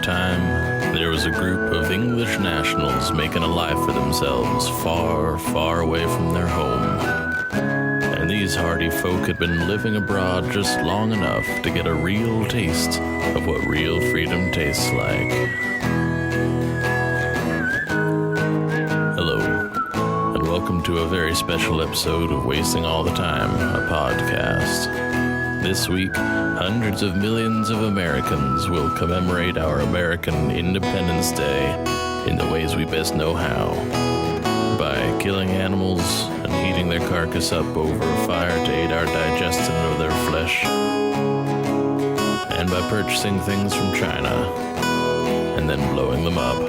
time, there was a group of English nationals making a life for themselves far, far away from their home. And these hardy folk had been living abroad just long enough to get a real taste of what real freedom tastes like. Hello, and welcome to a very special episode of Wasting All the Time, a podcast. This week, hundreds of millions of Americans will commemorate our American Independence Day in the ways we best know how. By killing animals and heating their carcass up over a fire to aid our digestion of their flesh. And by purchasing things from China and then blowing them up.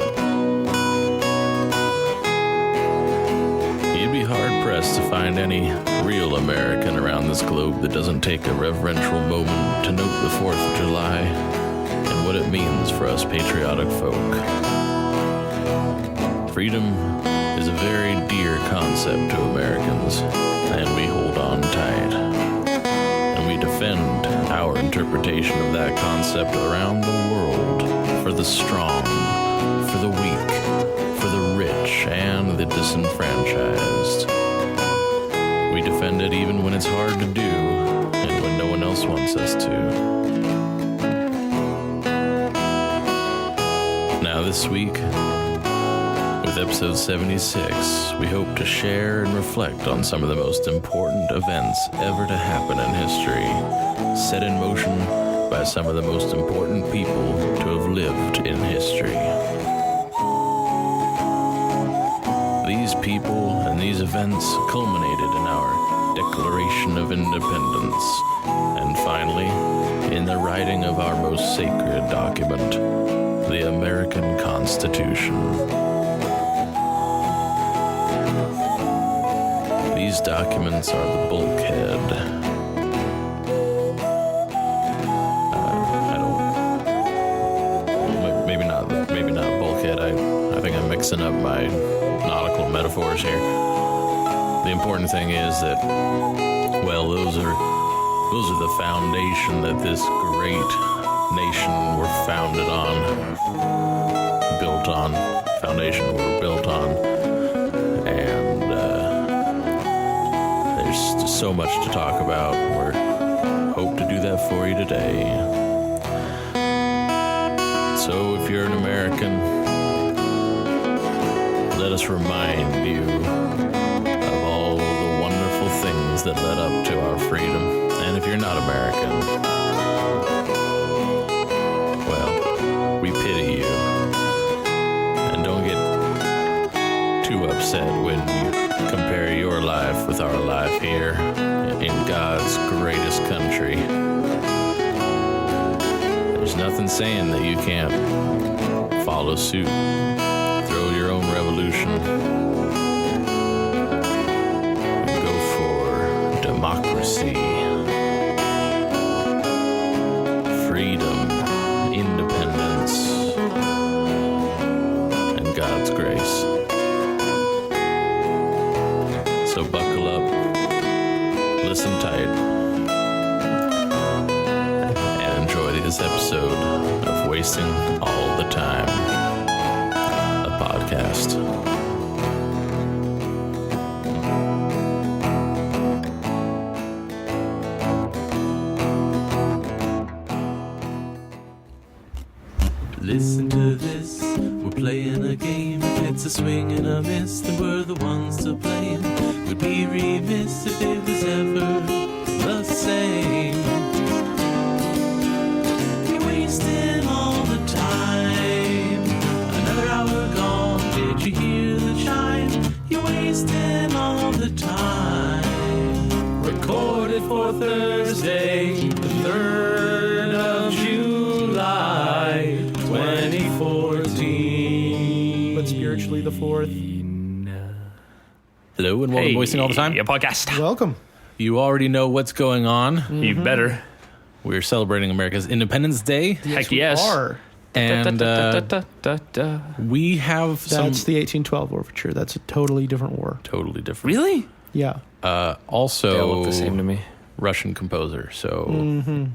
You'd be hard-pressed to find any real American around this globe that doesn't take a reverential moment to note the 4th of July and what it means for us patriotic folk. Freedom is a very dear concept to Americans, and we hold on tight. And we defend our interpretation of that concept around the world for the strong, for the weak, for the rich, and the disenfranchised. We defend it even when it's hard to do and when no one else wants us to. Now this week, with episode 76, we hope to share and reflect on some of the most important events ever to happen in history, set in motion by some of the most important people to have lived in history. These people and these events culminated in our Declaration of Independence, and finally, in the writing of our most sacred document, the American Constitution. These documents are the bulkhead. Maybe not bulkhead. I think I'm mixing up my nautical metaphors here. The important thing is that, well, those are the foundation that this great nation were founded on, built on, foundation we're built on, and there's just so much to talk about. We hope to do that for you today. So if you're an American, let us remind you of all the wonderful things that led up to our freedom. And if you're not American, well, we pity you. And don't get too upset when you compare your life with our life here in God's greatest country. There's nothing saying that you can't follow suit, throw your own revolution, go for democracy, freedom, independence, and God's grace. So buckle up, listen tight, and enjoy this episode of Wasting All the Time, a podcast. Listen to this, we're playing a game. It's a swing and a miss, and we're the ones to blame. We'd be remiss if it was ever the same. You're wasting all the time. Another hour gone, did you hear the chime? You're wasting all the time. Recorded for Thursday, the 3rd of July, 2014. But spiritually the 4th. Hello and welcome to Wasting All the Time. Your podcast. Welcome. You already know what's going on. You better. We're celebrating America's Independence Day. Heck we yes. are. And we have some That's the 1812 Overture. That's a totally different war. totally different. Really? Yeah. Also, They all look the same to me. Russian composer. So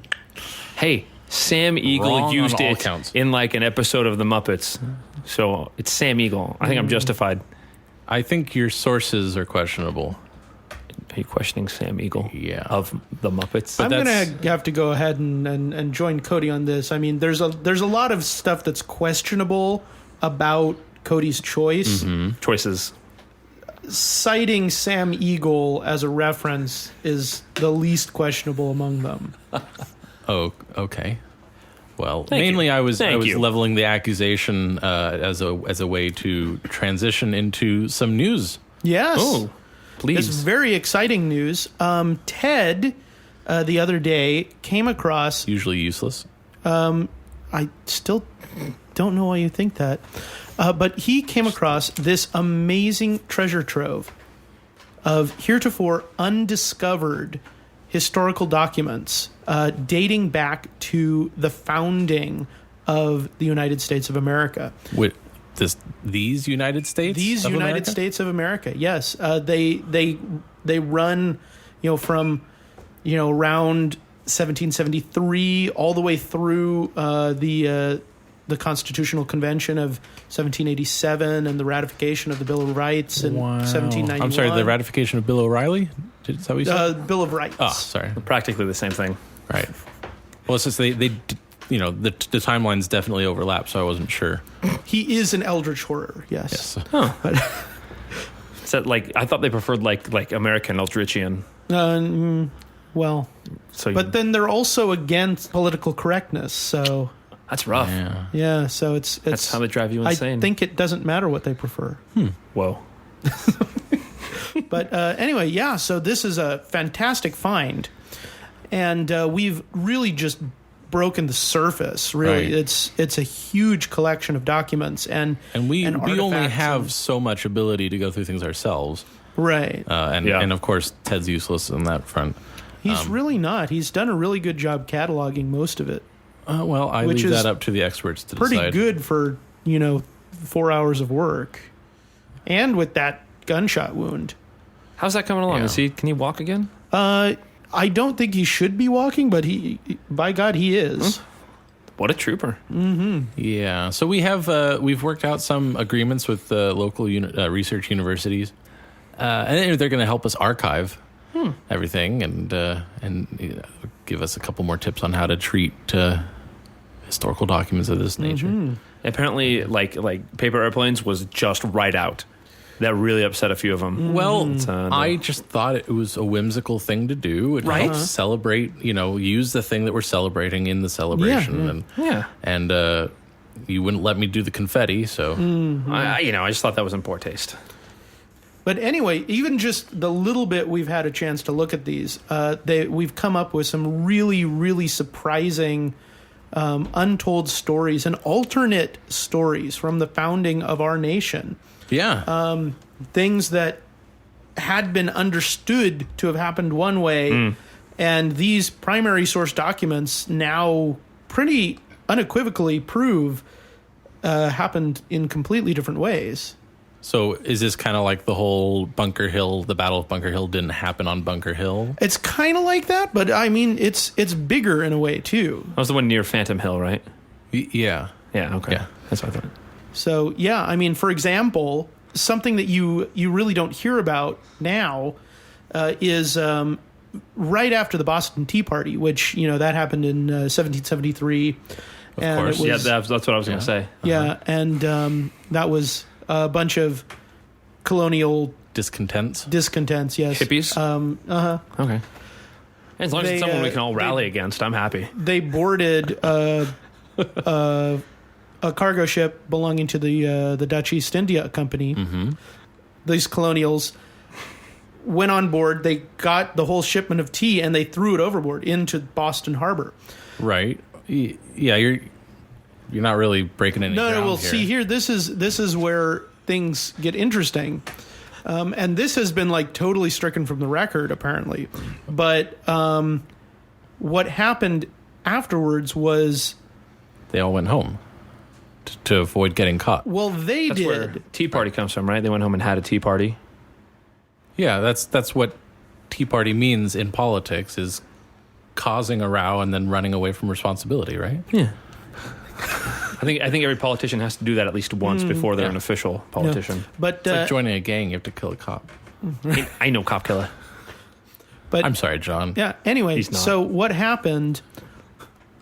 Hey, Sam Eagle Wrong on used all it counts. in like an episode of The Muppets. So it's Sam Eagle. I think I'm justified. I think your sources are questionable. Are you questioning Sam Eagle? Yeah. Of The Muppets? I'm that's- gonna have to go ahead and join Cody on this. I mean, there's a lot of stuff that's questionable about Cody's choice. Choices. Citing Sam Eagle as a reference is the least questionable among them. Oh, okay. Well, Thank mainly you. I was Thank you. leveling the accusation as a way to transition into some news. Yes. Oh, It's please. very exciting news. Ted, the other day, came across. Usually useless. I still don't know why you think that. But he came across this amazing treasure trove of heretofore undiscovered historical documents dating back to the founding of the United States of America. With these United States? These of United America? States of America, yes, they run, from, around 1773 all the way through the Constitutional Convention of 1787 and the ratification of the Bill of Rights in 1791. I'm sorry, the ratification of Bill O'Reilly? Is that what you said? Bill of Rights. Oh, sorry. Practically the same thing. Right. Well, it's just the timelines definitely overlap, so I wasn't sure. He is an eldritch horror. Yes. Is that like, I thought they preferred like American Eldritchian. Well, So but then they're also against political correctness. So that's rough. Yeah. yeah, so it's That's how they drive you insane. I think it doesn't matter what they prefer. Whoa. But anyway, yeah, so this is a fantastic find. And we've really just broken the surface, really. Right. It's a huge collection of documents and And we only artifacts have and- so much ability to go through things ourselves. right. And of course, Ted's useless on that front. He's really not. He's done a really good job cataloging most of it. Well, I Which leave is that up to the experts to Pretty decide. good for, 4 hours of work. And with that gunshot wound. How's that coming along? Yeah. Can he walk again? I don't think he should be walking, but by God, he is. What a trooper. Yeah. So we have we've worked out some agreements with local research universities, and they're going to help us archive everything and give us a couple more tips on how to treat historical documents of this nature. Apparently, like paper airplanes was just right out. That really upset a few of them. Well, no. I just thought it was a whimsical thing to do. It Right. helps celebrate, use the thing that we're celebrating in the celebration. Yeah. And you wouldn't let me do the confetti, so I just thought that was in poor taste. But anyway, even just the little bit we've had a chance to look at these, we've come up with some really, really surprising untold stories and alternate stories from the founding of our nation. yeah. Things that had been understood to have happened one way, and these primary source documents now pretty unequivocally prove happened in completely different ways. So is this kind of like the whole Bunker Hill, the Battle of Bunker Hill didn't happen on Bunker Hill? It's kind of like that, but I mean, it's bigger in a way too. That was the one near Phantom Hill, right? Yeah. Yeah, okay. Yeah. That's what I thought. So yeah, I mean, for example, something that you really don't hear about now is right after the Boston Tea Party, which that happened in 1773. Of course. Yeah, that's what I was going to say. Yeah, and that was a bunch of colonial Discontents. discontents. Yes, Hippies? Okay. As long as They, it's someone we can all they- rally against, I'm happy. They boarded a cargo ship belonging to the Dutch East India Company. Mm-hmm. These colonials went on board. They got the whole shipment of tea and they threw it overboard into Boston Harbor. Right. Yeah, you're not really breaking any ground Well, here. see here, this is where things get interesting. And this has been totally stricken from the record, apparently. But what happened afterwards was, They all went home to avoid getting caught. well, they That's where did. Tea Party comes from, right? They went home and had a tea party. Yeah, that's what Tea Party means in politics is causing a row and then running away from responsibility, right? Yeah. I think every politician has to do that at least once before they're Yeah. an official politician. But It's like joining a gang, you have to kill a cop. I know cop killer. but I'm sorry, John. yeah. Anyway, He's not. so what happened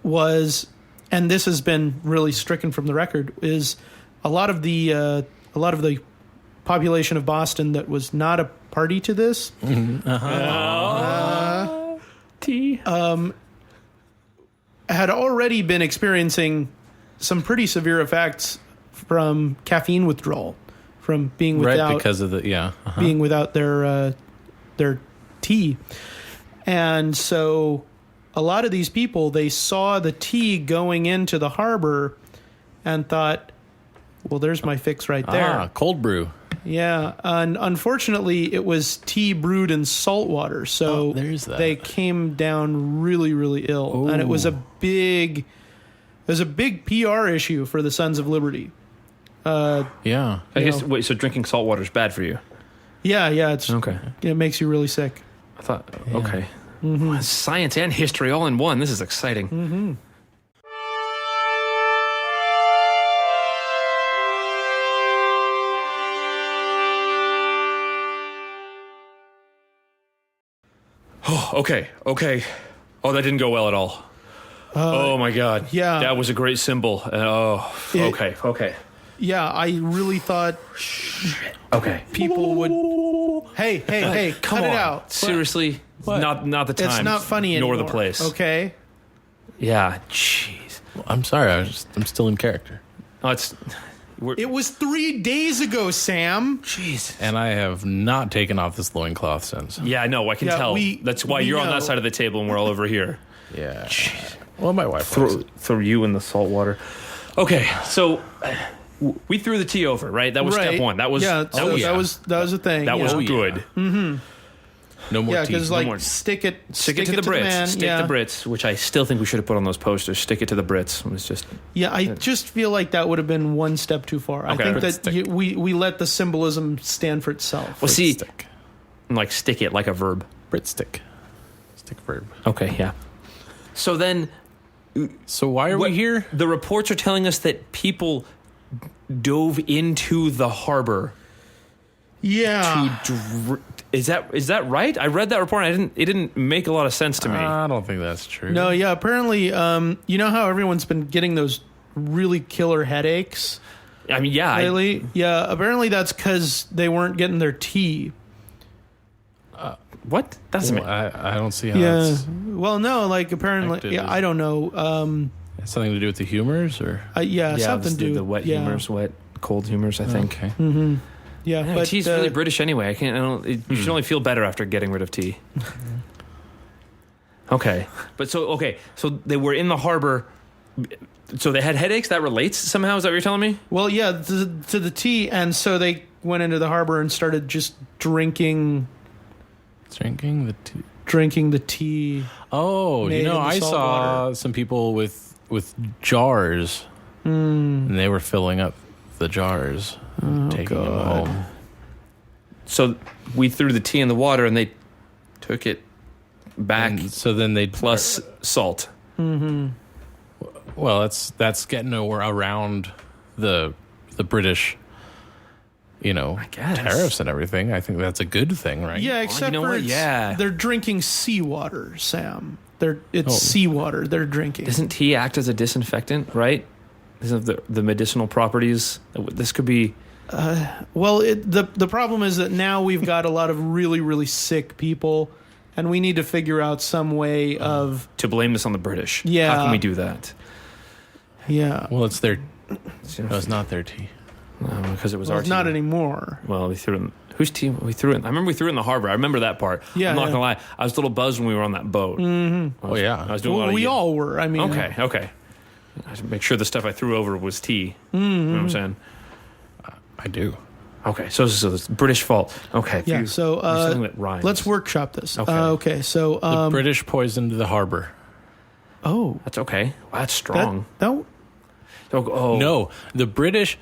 was, and this has been really stricken from the record, is a lot of the population of Boston that was not a party to this T. had already been experiencing some pretty severe effects from caffeine withdrawal, from being without Right, because of the, being without their tea. And so a lot of these people, they saw the tea going into the harbor and thought, well, there's my fix right there. Cold brew. Yeah. And unfortunately, it was tea brewed in salt water. So there's that. they came down really, really ill. And it was a big PR issue for the Sons of Liberty. Yeah. I guess, wait, so drinking salt water is bad for you? Yeah, it's Okay. it makes you really sick. I thought, okay. Science and history all in one. This is exciting. Oh, okay. Oh, that didn't go well at all. Oh my God. yeah. That was a great symbol. Okay. Yeah, I really thought Okay. people would. Hey, cut it out. Seriously, not the time. It's not funny anymore. nor the place. Okay. Yeah. Jeez. I'm sorry. I'm still in character. Oh, It was 3 days ago, Sam. jeez. And I have not taken off this loincloth since. Yeah, I know. I can Yeah, tell. That's why we you're on know. that side of the table and we're all over here. Yeah. Well, my wife likes it. Throw you in the salt water. Okay, so we threw the tea over, right? That was Right. step one. That was that was a thing. that was yeah. good. No more Yeah, tea. because No like more. stick it to the Brits. man. Stick yeah. the Brits, which I still think we should have put on those posters. Stick it to the Brits. It was just Yeah, I just feel like that would have been one step too far. I Okay. think Brit that stick. we let the symbolism stand for itself. well. See, Stick. like stick it like a verb. Brit stick. Stick verb. Okay, yeah. So then So why are What- we here? the reports are telling us that people dove into the harbor. Yeah. Is that right? I read that report. And it didn't make a lot of sense to me. I don't think that's true. No, yeah, apparently, you know how everyone's been getting those really killer headaches I mean, yeah. lately? Yeah, apparently that's because they weren't getting their tea. What? That doesn't Well, make. I don't see how Yeah. that's Well, no, like apparently, Acted yeah, as- I don't know. has something to do with the humors or. Yeah, yeah, something the, to the wet yeah. humors, wet cold humors. I think. Okay. Yeah, Yeah, but tea's really British anyway. I can't. I don't. You should only feel better after getting rid of tea. Okay, so they were in the harbor. So they had headaches. That relates somehow. Is that what you're telling me? well, yeah, to the tea, and so they went into the harbor and started just drinking Drinking the tea. the tea. Oh, Made you know, in the I salt saw water. some people with jars, and they were filling up the jars, taking them home. So we threw the tea in the water, and they took it back And so then they plus salt. Well, that's getting around the British, guess. tariffs and everything. I think that's a good thing, right? Yeah, except know for what? Yeah. they're drinking seawater, Sam. It's Oh. seawater they're drinking. Doesn't tea act as a disinfectant? Right? Isn't the medicinal properties? This could be. Well, the problem is that now we've got a lot of really, really sick people, and we need to figure out some way of To blame this on the British. Yeah. How can we do that? yeah. Well, it's their. No, it's not their tea. Because it was Well, our it's not tea. anymore. Well, we threw it in. Whose team? We threw it in. I remember we threw it in the harbor. I remember that part. Yeah, I'm not yeah. going to lie. I was a little buzzed when we were on that boat. Oh yeah. I was doing a lot Well, of we all were. I mean, Okay. I should make sure the stuff I threw over was tea. You know what I'm saying? I do. Okay, so it's British fault. Okay. Yeah. phew. So There's something that rhymes. let's workshop this. Okay. Okay. So The British poisoned the harbor. oh, That's okay. Wow, that's strong. that Oh. No, the British,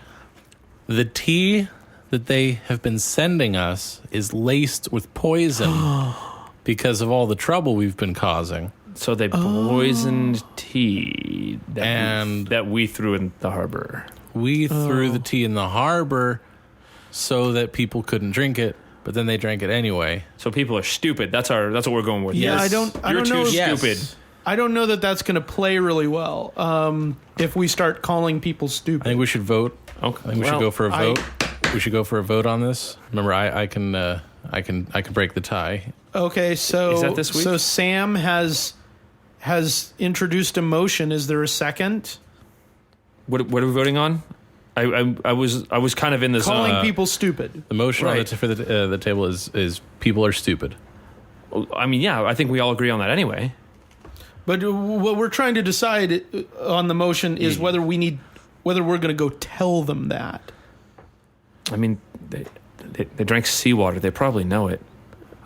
the tea that they have been sending us is laced with poison because of all the trouble we've been causing. So they poisoned tea that we threw in the harbor. We threw the tea in the harbor so that people couldn't drink it, but then they drank it anyway. So people are stupid. That's what we're going with. Yeah, Yes. I don't You're know. too If, stupid. I don't know that that's going to play really well. If we start calling people stupid. I think we should vote. Okay. I think we should go for a vote. We should go for a vote on this. Remember, I can break the tie. Okay, so Is that this week? So Sam has introduced a motion. Is there a second? What are we voting on? I was kind of in the Calling zone. people stupid. The motion Right. for the table is people are stupid. I mean, yeah, I think we all agree on that anyway. But what we're trying to decide on the motion is whether we're going to go tell them that. I mean, they drank seawater. They probably know it.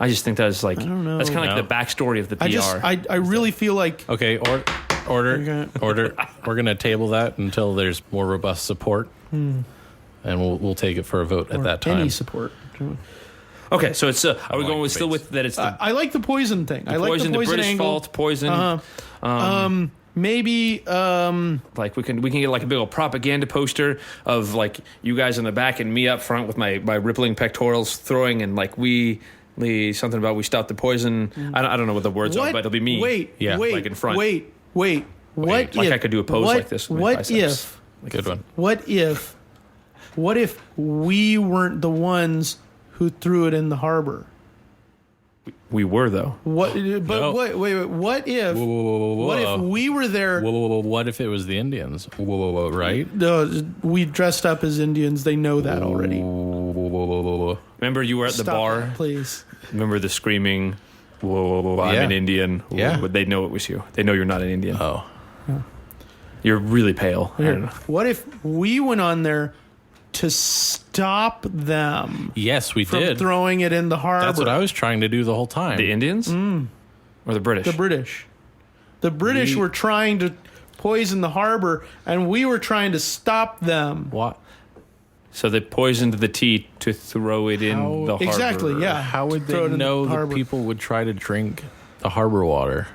I just think that's like, I don't know. that's kind of No. like the backstory of the PR. I really feel like Okay, order. We're gonna table that until there's more robust support, and we'll take it for a vote at that time. any support. Okay, so it's are we like going with still debates. with that? It's the I like the poison thing. I like poison, the the poison British angle. fault, poison. Maybe Like we can get like a big old propaganda poster of like you guys in the back and me up front with my rippling pectorals throwing and like something about we stopped the poison. I don't know what the words are, but it'll be me. Wait, Yeah. wait, like in front. Wait. What Like if I could do a pose like this with my What biceps. Good one. What if we weren't the ones who threw it in the harbor? We were though. What? But No. wait. What if? Whoa. What if we were there? Whoa. What if it was the Indians? Whoa. Right? We dressed up as Indians. They know that already. Whoa. Remember you were at the Stop bar. that, please. Remember the screaming. Whoa, I'm Yeah. an Indian. Yeah. But they know it was you. They know you're not an Indian. Oh. You're really pale. I don't know. What if we went on there to stop them Yes, we from did. throwing it in the harbor? That's what I was trying to do the whole time. The Indians or the British? The British. The British were trying to poison the harbor, and we were trying to stop them. What? So they poisoned the tea to throw it in How- the harbor. Exactly, yeah. How would Throw it they in the know that harbor. people would try to drink the harbor water?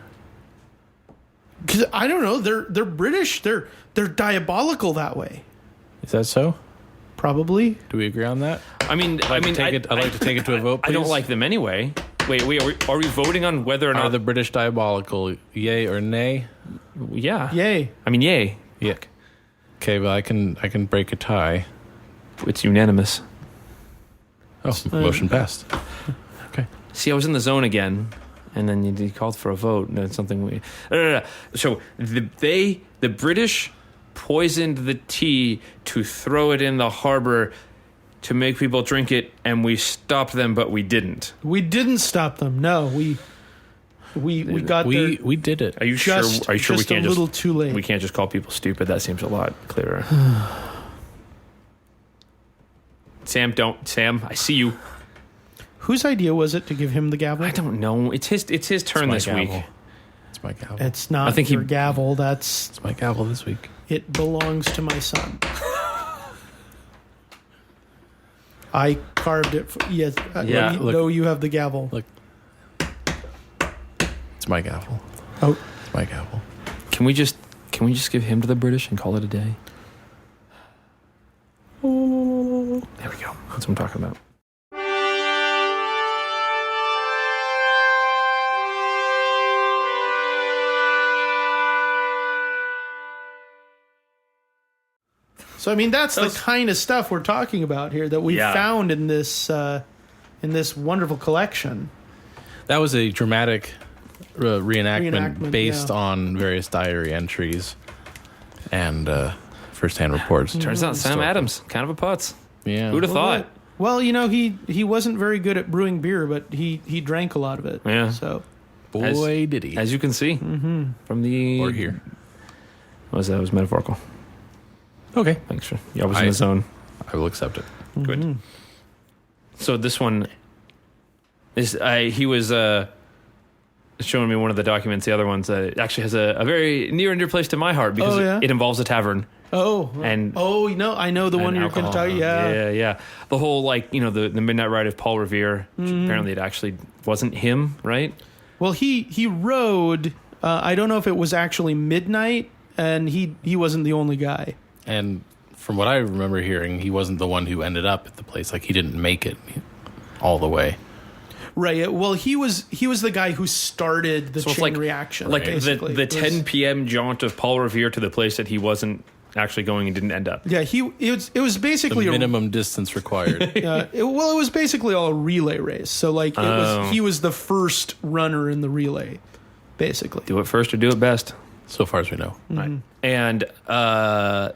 Because I don't know, they're British. They're diabolical that way. Is that so? Probably. Do we agree on that? I mean, I'd like to take it to a vote, I don't please. like them anyway. Wait, are we voting on whether or Are not? the British diabolical? Yay or nay? Yeah. Yay. I mean, yay. Yeah. Okay, well I can break a tie. It's unanimous. Oh, motion passed. Okay. See, I was in the zone again, and then you called for a vote, and it's something we. No. So the British poisoned the tea to throw it in the harbor to make people drink it, and we stopped them, but we didn't. We didn't stop them. No, we got there We did it. Are you just, sure? Are you sure we just can't a little just too late. we can't just call people stupid? That seems a lot clearer. Sam, I see you. Whose idea was it to give him the gavel? I don't know. It's his turn my this gavel. week. It's my gavel. It's not I think your he- gavel. That's It's my gavel this week. it belongs to my son. I carved it. Yes. Yeah, No, you have the gavel. Look. It's my gavel. Oh, It's my gavel. Can we just give him to the British and call it a day? There we go. That's what I'm talking about. so I mean that's the kind of stuff we're talking about here that we Yeah. found in this wonderful collection. That was a dramatic reenactment Reenactment, based yeah. on various diary entries and first-hand reports. Turns out Sam Adams, kind of a putz. Yeah. Who'd have thought? Well, you know, he wasn't very good at brewing beer, but he drank a lot of it. Yeah. So Boy, did he. As you can see from the Or here. What was that? It was metaphorical. Okay. Thanks for. I was in the zone. I will accept it. Good. So this one is he was showing me one of the documents. The other ones it actually has a very near and dear place to my heart because Oh, yeah? it involves a tavern. and you know, I know the one and you're going to alcohol. tell. Yeah. Yeah. The whole the Midnight Ride of Paul Revere. Which apparently it actually wasn't him, right? Well, he rode I don't know if it was actually midnight, and he wasn't the only guy. And from what I remember hearing, he wasn't the one who ended up at the place. Like, he didn't make it all the way. Right. Well, he was the guy who started the So it's chain like- reaction. Like basically. the It was- 10 p.m. jaunt of Paul Revere to the place that he wasn't actually going and didn't end up. Yeah, it was The basically minimum distance required. it was basically all a relay race. So like he was the first runner in the relay, basically. Do it first or do it best. So far as we know. Right. And that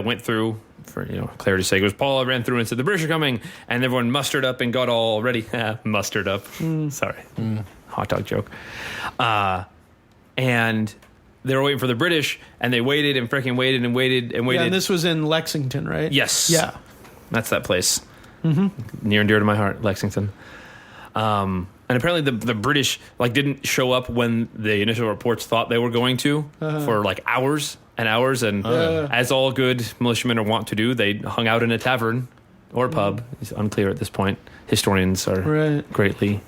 went through, for clarity's sake, it was Paul ran through and said the British are coming, and everyone mustered up and got all ready. Mustered up. Sorry. Hot dog joke. And they were waiting for the British, and they waited and freaking waited and waited and waited. Yeah, and this was in Lexington, right? Yes. Yeah. That's that place. Near and dear to my heart, Lexington. And apparently the British didn't show up when the initial reports thought they were going to for hours and hours. And as all good militiamen are wont to do, they hung out in a tavern or pub. It's unclear at this point. Historians are greatly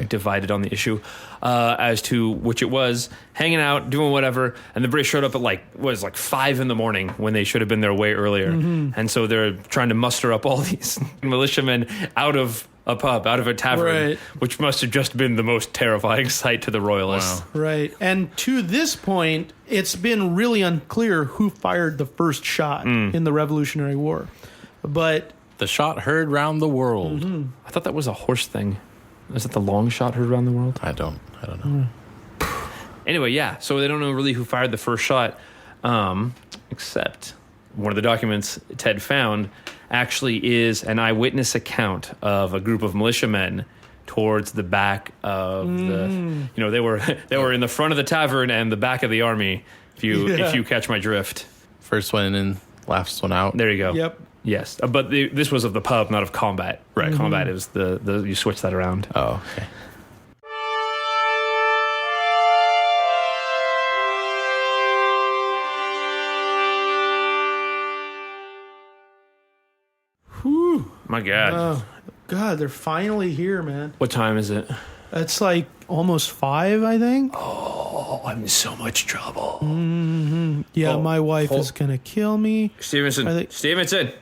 divided on the issue as to which it was, hanging out, doing whatever, and the British showed up at 5 a.m. when they should have been there way earlier. And so they're trying to muster up all these militiamen out of a pub, out of a tavern, which must have just been the most terrifying sight to the royalists. Wow. Right. And to this point, it's been really unclear who fired the first shot in the Revolutionary War. But The shot heard round the world. I thought that was a horse thing. Is that the long shot heard around the world? I don't know. Anyway, yeah. So they don't know really who fired the first shot, except one of the documents Ted found actually is an eyewitness account of a group of militiamen towards the back of the. They were in the front of the tavern and the back of the army. If you catch my drift. First one in, last one out. There you go. Yep. Yes, but this was of the pub, not of combat. Right. Combat is the you switch that around. Oh, okay. My God. Oh, God, they're finally here, man. What time is it? It's like almost 5, I think. Oh, I'm in so much trouble. Yeah, Oh, my wife is going to kill me. Stevenson. I think- Stevenson,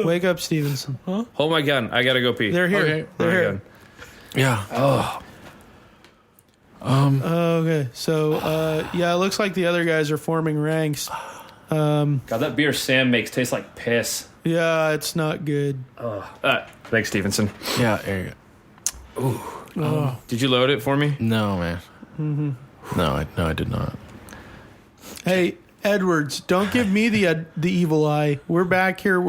wake up, Stevenson. Hold my gun. I gotta go pee. They're here. Okay. They're Hold my here. Yeah. Okay, so it looks like the other guys are forming ranks. God, that beer Sam makes tastes like piss. Yeah, it's not good. Thanks, Stevenson. Yeah, there you go. Did you load it for me? No, man. No, I did not. Hey, Edwards, don't give me the evil eye. We're back here.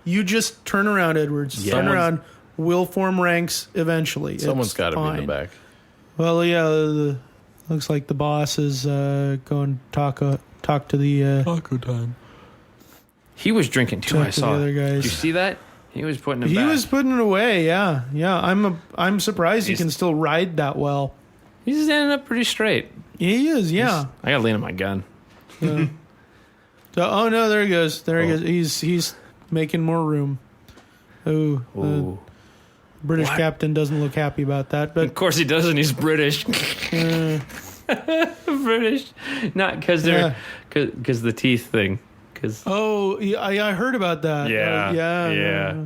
You just turn around, Edwards. Yeah. Turn around. We'll form ranks eventually. Someone's It's got to be in fine. the back. Well, yeah. Looks like the boss is going to talk to the Taco time. He was drinking too. Talk I to saw. the other guys. Did you see that? He was putting it He back. was putting it away. Yeah. I'm surprised he He's- can still ride that well. He's standing up pretty straight. He is. Yeah. I gotta lean on my gun. Yeah. Oh no! There he goes. There he goes. He's making more room. Oh, Ooh. British What? captain doesn't look happy about that. But Of course he doesn't. He's British. British, not because they're because the teeth thing. Because yeah, I heard about that. Yeah, yeah.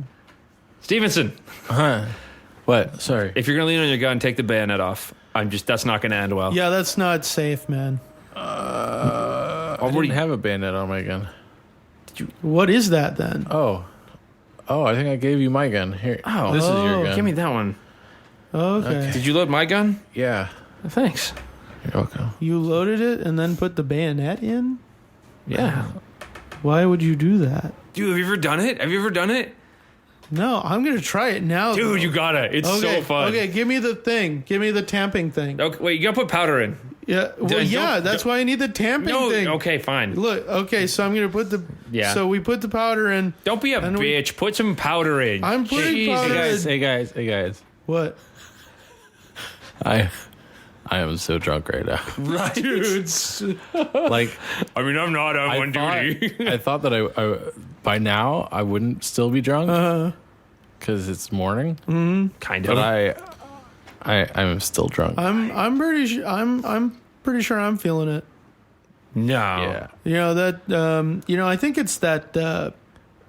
Stevenson, Huh? What? Sorry. if you're gonna lean on your gun, take the bayonet off. That's not gonna end well. Yeah, that's not safe, man. I didn't have a bayonet on my gun. What is that then? Oh, I think I gave you my gun. Here. Oh. This is your gun. Give me that one. Okay. Did you load my gun? Yeah. Thanks. You're welcome. You loaded it and then put the bayonet in? Yeah. Why would you do that? Dude, have you ever done it? No, I'm going to try it now. Dude, though. you gotta. It's Okay, so fun. Okay, give me the thing. Give me the tamping thing. Okay, wait, you gotta put powder in. Yeah, well, Don't- yeah, that's why I need the tamping No, thing. okay, fine. Look, okay, so I'm going to put the... Yeah. So we put the powder in. Don't be a And bitch. Put some powder in. I'm putting Jesus. powder in. Hey guys. What? I am so drunk right now. Right. Dudes. Like, I mean, I'm not on duty. I thought that I by now I wouldn't still be drunk because it's morning. Kind But of. I'm still drunk. I'm pretty sure I'm feeling it. No. Yeah. You know that I think it's that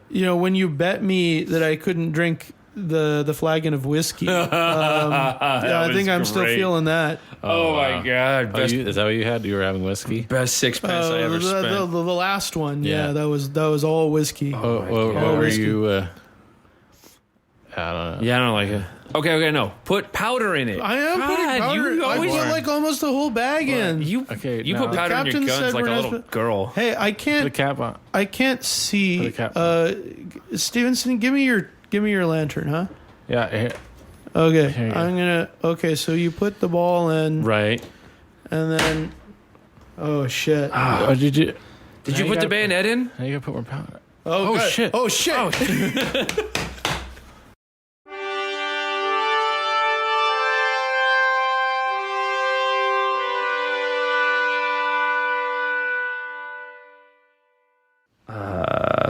when you bet me that I couldn't drink the flagon of whiskey. I think I'm still great. feeling that. Oh my God. Oh, is that what you had? You were having whiskey? Best sixpence I ever the spent. last one, Yeah. that was all whiskey. What God. were you? I don't know. Yeah, I don't like it. Okay, no. Put powder in it. I am putting God, powder. you I always- put like almost the whole bag in. You Okay, you no. put powder in your Captain guns said like we're a not little sp- girl. Hey, I Put a can't. cap on. I can't see. Put a cap on. Stevenson, give me your lantern, huh? Yeah. Here. Okay, Here you go. I'm gonna. Okay, so you put the ball in, Right. and then. Oh shit! Oh, did you? Did you put the bayonet in? Now you gotta put more powder. Oh God. shit! Oh shit!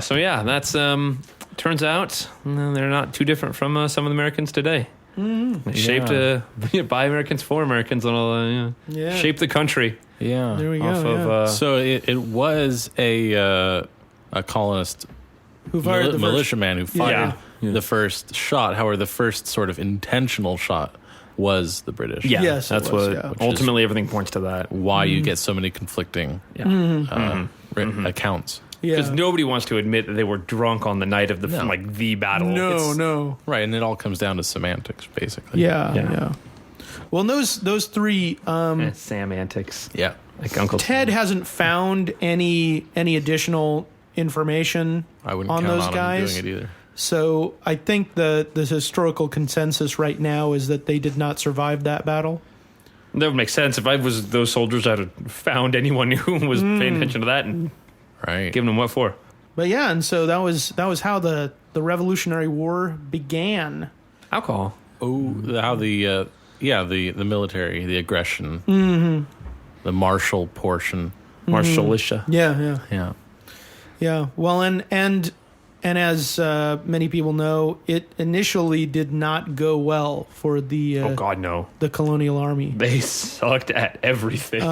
So yeah, that's turns out they're not too different from some of the Americans today. They shaped by Americans for Americans and all. Yeah. Shaped the country Yeah. There we go. off yeah. of. So it was a colonist Who fired the first? militiaman who fired Yeah. the first shot. However, the first sort of intentional shot was the British. yeah, Yes, it that's was, what yeah. ultimately everything points to that. Why you get so many conflicting accounts. Because Yeah. nobody wants to admit that they were drunk on the night of the No. the battle. No, It's- no. Right, and it all comes down to semantics, basically. Yeah, Yeah. yeah. Well, those three. Sam antics. Yeah. Like Uncle Ted Sam. hasn't found any additional information I wouldn't on count those on guys. him doing it either. So I think the historical consensus right now is that they did not survive that battle. That would make sense. If I was those soldiers, I'd have found anyone who was paying attention to that and Right. given them what for. But yeah, and so that was how the Revolutionary War began. Alcohol. How the military, the aggression, the martial portion. Marshalicia. Yeah, Yeah. yeah. Well, and as many people know, it initially did not go well for the Oh God, no! the colonial army. They sucked at everything.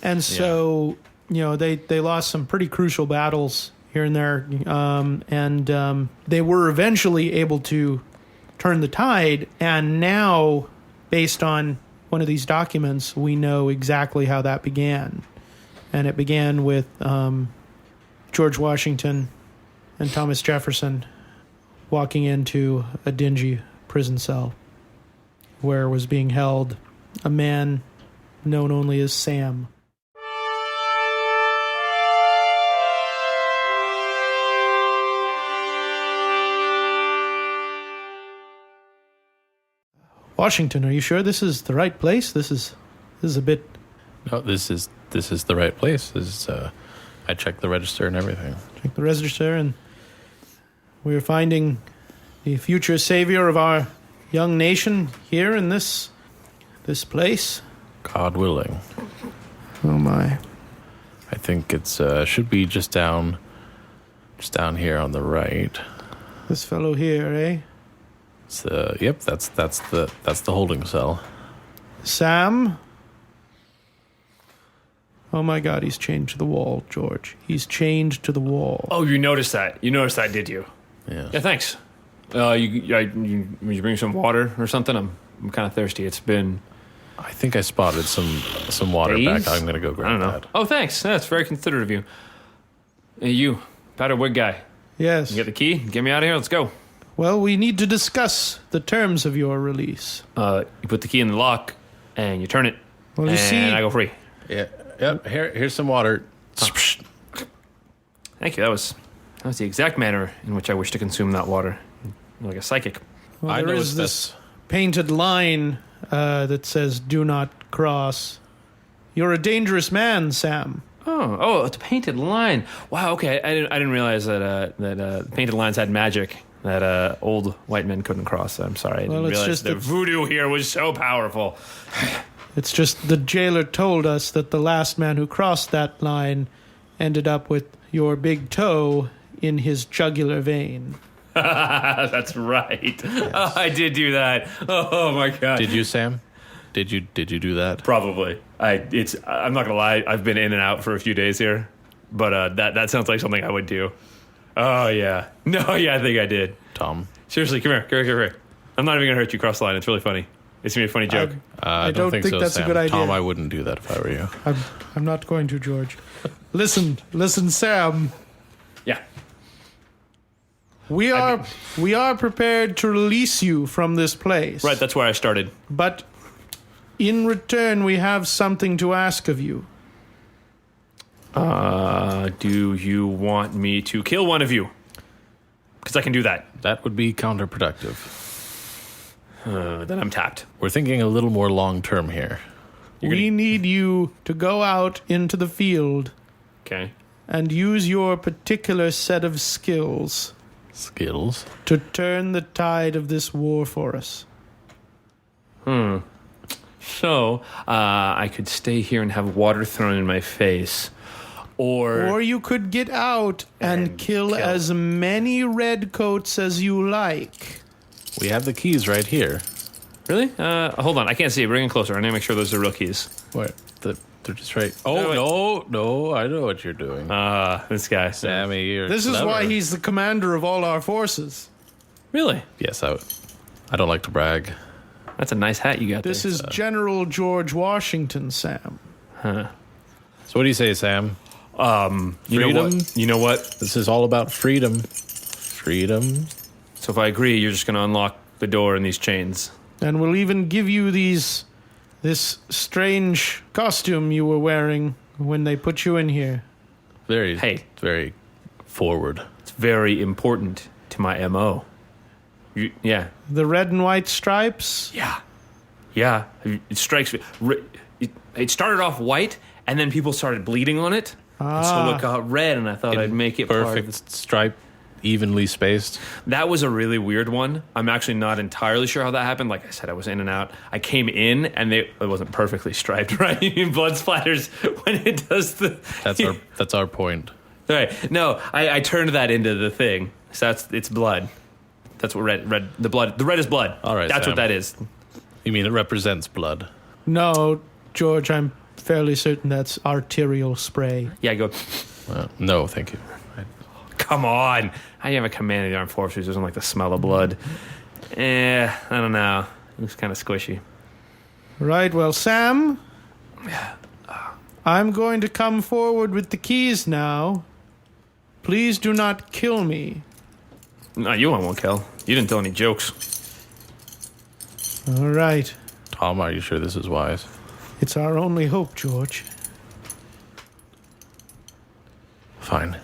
And so they lost some pretty crucial battles here and there, and they were eventually able to turn the tide. And now, based on one of these documents, we know exactly how that began, and it began with George Washington and Thomas Jefferson walking into a dingy prison cell where was being held a man known only as Sam. Washington, are you sure this is the right place? This is a bit. No, this is the right place. This is, I checked the register and everything. Check the register, and we are finding the future savior of our young nation here in this place. God willing. Oh my! I think it's should be just down here on the right. This fellow here, eh? It's yep, that's the holding cell. Sam? Oh my God, he's chained to the wall, George. He's chained to the wall. Oh, you noticed that? You noticed that, did you? Yeah. Yeah, thanks. You bring some water or something? I'm kind of thirsty. It's been I think I spotted some water days? back. I'm gonna go grab I don't know. that. Oh, thanks. That's very considerate of you. Hey, you, powder wig guy. Yes. You get the key? Get me out of here. Let's go. Well, we need to discuss the terms of your release. You put the key in the lock and you turn it, Well, you and see, I go free. Yeah. Yep. Here's some water. Thank you. That was the exact manner in which I wish to consume that water, like a psychic. well, I there know is it's this painted line that says "Do not cross." You're a dangerous man, Sam. Oh, it's a painted line. Wow. Okay, I didn't realize that painted lines had magic that old white men couldn't cross. I'm sorry. I Well, didn't it's realize just the that- voodoo here was so powerful. It's just the jailer told us that the last man who crossed that line ended up with your big toe in his jugular vein. That's right. Oh, I did do that. Oh my god. Did you, Sam? Did you do that? Probably. I'm not gonna lie. I've been in and out for a few days here, but that sounds like something I would do. Oh yeah. No, yeah, I think I did. Tom? Seriously, come here. I'm not even gonna hurt you. Cross the line. It's really funny. It's gonna be a funny joke. I don't think so, that's Sam. a good idea. Tom, I wouldn't do that if I were you. I'm not going to, George. Listen, Sam. Yeah. We are prepared to release you from this place. Right. That's where I started. But in return, we have something to ask of you. Do you want me to kill one of you? Because I can do that. That would be counterproductive. Then I'm tapped. We're thinking a little more long-term here. We need you to go out into the field Okay. and use your particular set of skills Skills? to turn the tide of this war for us. So, I could stay here and have water thrown in my face. Or you could get out and kill as many redcoats as you like. We have the keys right here. Really? Hold on. I can't see. Bring it closer. I need to make sure those are real keys. What? They're just right. Oh, no, I know what you're doing. This guy. Sammy, you're This is clever. why he's the commander of all our forces. Really? Yes, I don't like to brag. That's a nice hat you got This there. is General George Washington, Sam. So what do you say, Sam? You know what? This is all about freedom. Freedom. So if I agree, you're just going to unlock the door in these chains. And we'll even give you this strange costume you were wearing when they put you in here. Very forward. It's very important to my MO. Yeah. The red and white stripes. Yeah. It strikes me. It started off white, and then people started bleeding on it. And so it got red, and I thought I'd make it Perfect stripe, evenly spaced. That was a really weird one. I'm actually not entirely sure how that happened. Like I said, I was in and out. I came in, and it wasn't perfectly striped, right? Blood splatters when it does the... That's our point. All right. No, I turned that into the thing. So it's blood. That's what the red is blood. All right, That's Sam. what that is. You mean it represents blood? No, George, I'm fairly certain that's arterial spray. Yeah, go. No, thank you. Come on. I have a command of the armed forces who doesn't like the smell of blood. I don't know. It was kind of squishy. Right, well, Sam, I'm going to come forward with the keys now. Please do not kill me. No, you won't kill. You didn't tell any jokes. All right. Tom, are you sure this is wise? It's our only hope, George. Fine.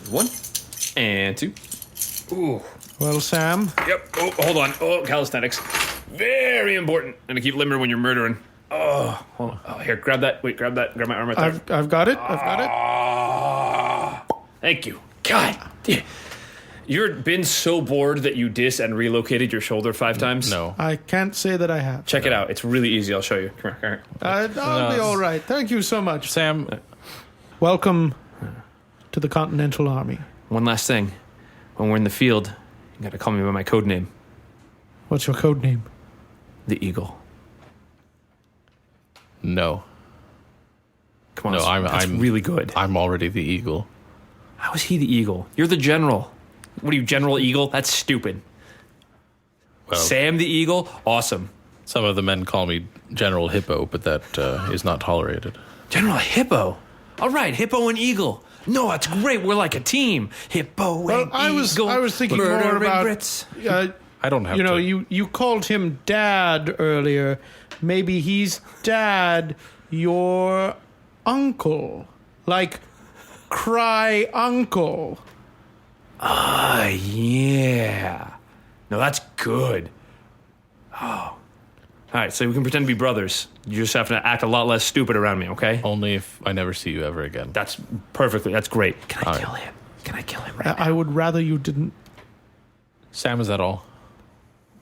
One and two. Ooh. Well, Sam, Yep. Oh, hold on. Oh, calisthenics. Very important. And to keep limber when you're murdering. Oh, hold on. Oh, here, grab that. Wait, grab that. Grab my arm right there. I've got it. I've got it. Thank you. God. Yeah. You've been so bored that you and relocated your shoulder 5 times? No. I can't say that I have. Check it out. It's really easy. I'll show you. Come here. I'll be all right. Thank you so much. Sam, Welcome to the Continental Army. One last thing. When we're in the field, you got to call me by my code name, What's your code name? the Eagle. no. Come on. No, that's I'm really good. I'm already the eagle. How is he the Eagle? You're the General. What are you, General Eagle? That's stupid. Well, Sam the Eagle? Awesome. some of the men call me General Hippo, but that is not tolerated. General Hippo? All right, Hippo and Eagle. No, that's great. We're like a team. Hippo Well, and I was Eagle. thinking more Murdering about Brits. I don't have you know, to. you called him Dad earlier. Maybe he's Dad, your uncle, like Cry Uncle. Yeah. No, that's good. Oh. All right, so we can pretend to be brothers. You just have to act a lot less stupid around me, okay? Only if I never see you ever again. That's perfectly. That's great. Can I All kill right. him? Can I kill him right I would rather you didn't. Sam, is that all?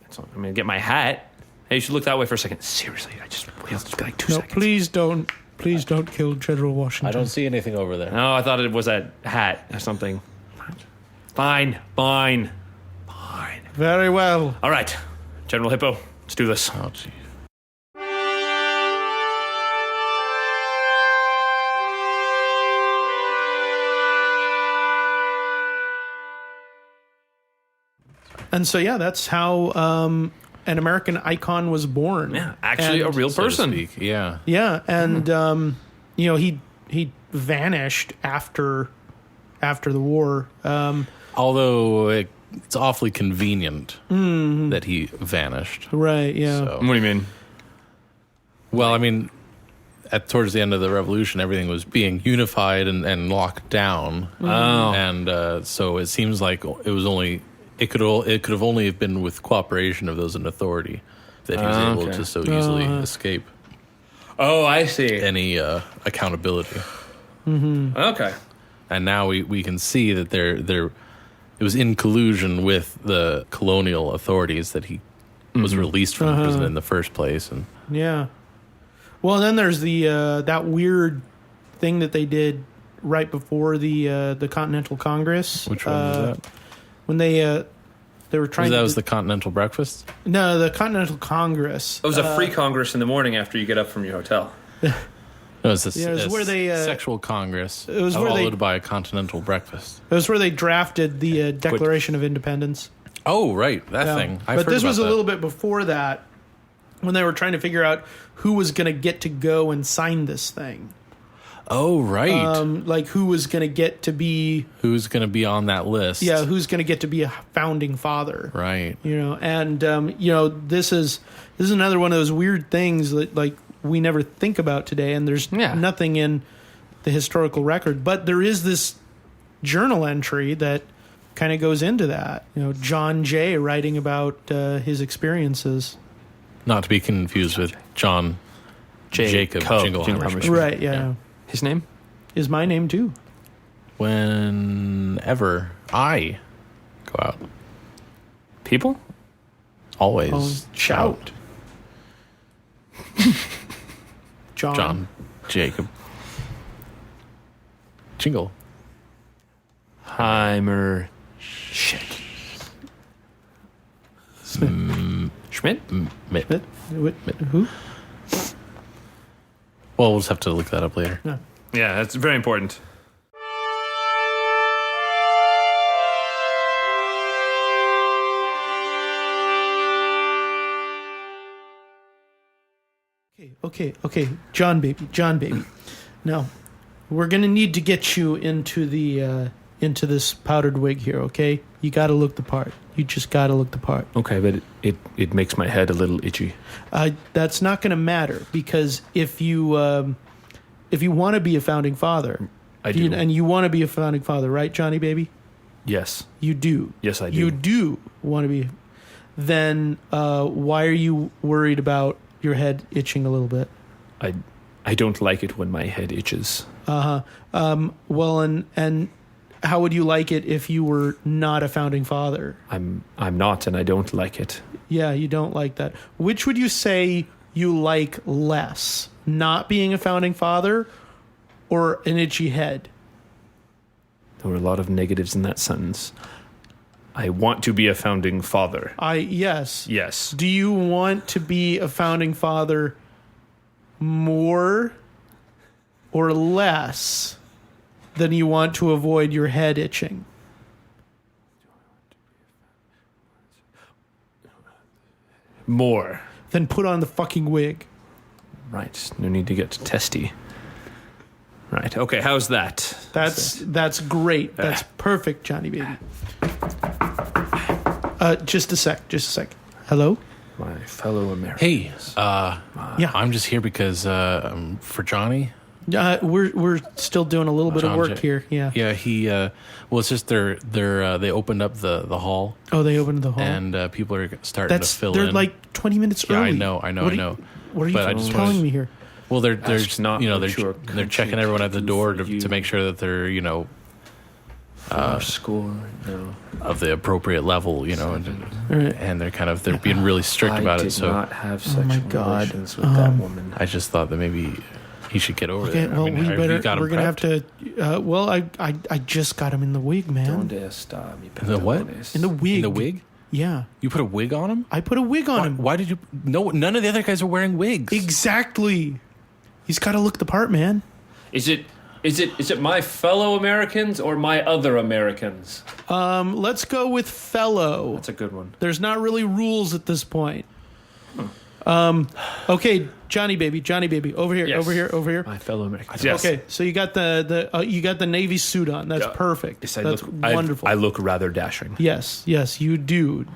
now? I'm going to get my hat. Hey, you should look that way for a second. Seriously, it'll just be like 2 No, seconds. please don't. Please don't kill General Washington. I don't see anything over there. No, I thought it was a hat or something. Fine. Very well. All right, General Hippo, let's do this. Oh, gee. And so, yeah, that's how an American icon was born. Yeah, actually a real So to person. speak. Yeah. Yeah, and he vanished after the war. Although it's awfully convenient that he vanished. Right. Yeah. So. What do you mean? Well, I mean, towards the end of the revolution, everything was being unified and locked down. Oh. And so it seems like it could have only have been with cooperation of those in authority that he was able Okay. to so easily escape Oh, I see. any accountability. Okay. And now we can see that it was in collusion with the colonial authorities that he was released from prison in the first place. And Yeah. Well, then there's the that weird thing that they did right before the Continental Congress. which one was that? When they were trying. That to was the Continental Breakfast? no, the Continental Congress. It was a free Congress in the morning after you get up from your hotel. No, it was Yeah, it was where they, sexual Congress it was where they- followed by a Continental Breakfast. It was where they drafted the Declaration of Independence. Oh, right. That Yeah. thing. But this was a little bit before that, when they were trying to figure out who was going to get to go and sign this thing. Oh, right. Like who was going to get to be, Who's going to be on that list? who's going to get to be a founding father. Right. And this is another one of those weird things that like we never think about today, and there's nothing in the historical record, but there is this journal entry that kind of goes into that. John Jay writing about his experiences. Not to be confused with John Jacob Jingleheimer. Schmidt. Right? Yeah. His name? Is my name too. Whenever I go out, People? always Oh, shout. John Jacob Jingle. Heimer. Shit. Schmidt? Mitt. Who? Well, we'll just have to look that up later. No. Yeah, that's very important. Okay. John baby. Now, we're gonna need to get you into into this powdered wig here. Okay, you got to look the part. You just got to look the part. Okay, but it makes my head a little itchy. That's not gonna matter, because if you want to be a founding father, I do. and you want to be a founding father, right, Johnny baby? Yes. You do. Yes, I do. You do want to be. Then why are you worried about your head itching a little bit? I don't like it when my head itches. Well, and how would you like it if you were not a founding father? I'm not, and I don't like it. Yeah, you don't like that. Which would you say you like less? Not being a founding father or an itchy head? There were a lot of negatives in that sentence. I want to be a founding father. Yes. Yes. Do you want to be a founding father more or less than you want to avoid your head itching? More. Then put on the fucking wig. Right. No need to get testy. Right. Okay, how's that? That's great. That's perfect, Johnny baby. Just a sec. Hello? My fellow Americans. Hey, Yeah. I'm just here because for Johnny. We're still doing a little bit of John work Jay. here. Yeah. Yeah, he. Well, it's just they opened up the hall, Oh, they opened the hall. and people are starting to fill they're in. like 20 minutes Yeah, early. I know. What are you But I just telling wanted- me here? Well, they're Ask not they're what your they're checking country everyone at the can door do for you. to make sure that they're Our score. No. of the appropriate level, and All right. and they're being really strict I about did it. So not have Oh sexual my God. relations with that woman. I just thought that maybe he should get over Okay, there. well, I mean, have you got him we're gonna have prepped? to. Well, I just got him in the wig, man. Donde está mi The what? pantalones? In the wig. In the wig? Yeah. You put a wig on him? I put a wig on him. Why did you? No, none of the other guys are wearing wigs. Exactly. He's got to look the part, man. Is it my fellow Americans or my other Americans? Let's go with fellow. That's a good one. There's not really rules at this point. Okay, Johnny baby, over here, Yes. over here. My fellow Americans. Yes. Okay, so you got the Navy suit on. That's perfect. Yes, That's wonderful. I look rather dashing. Yes, you do.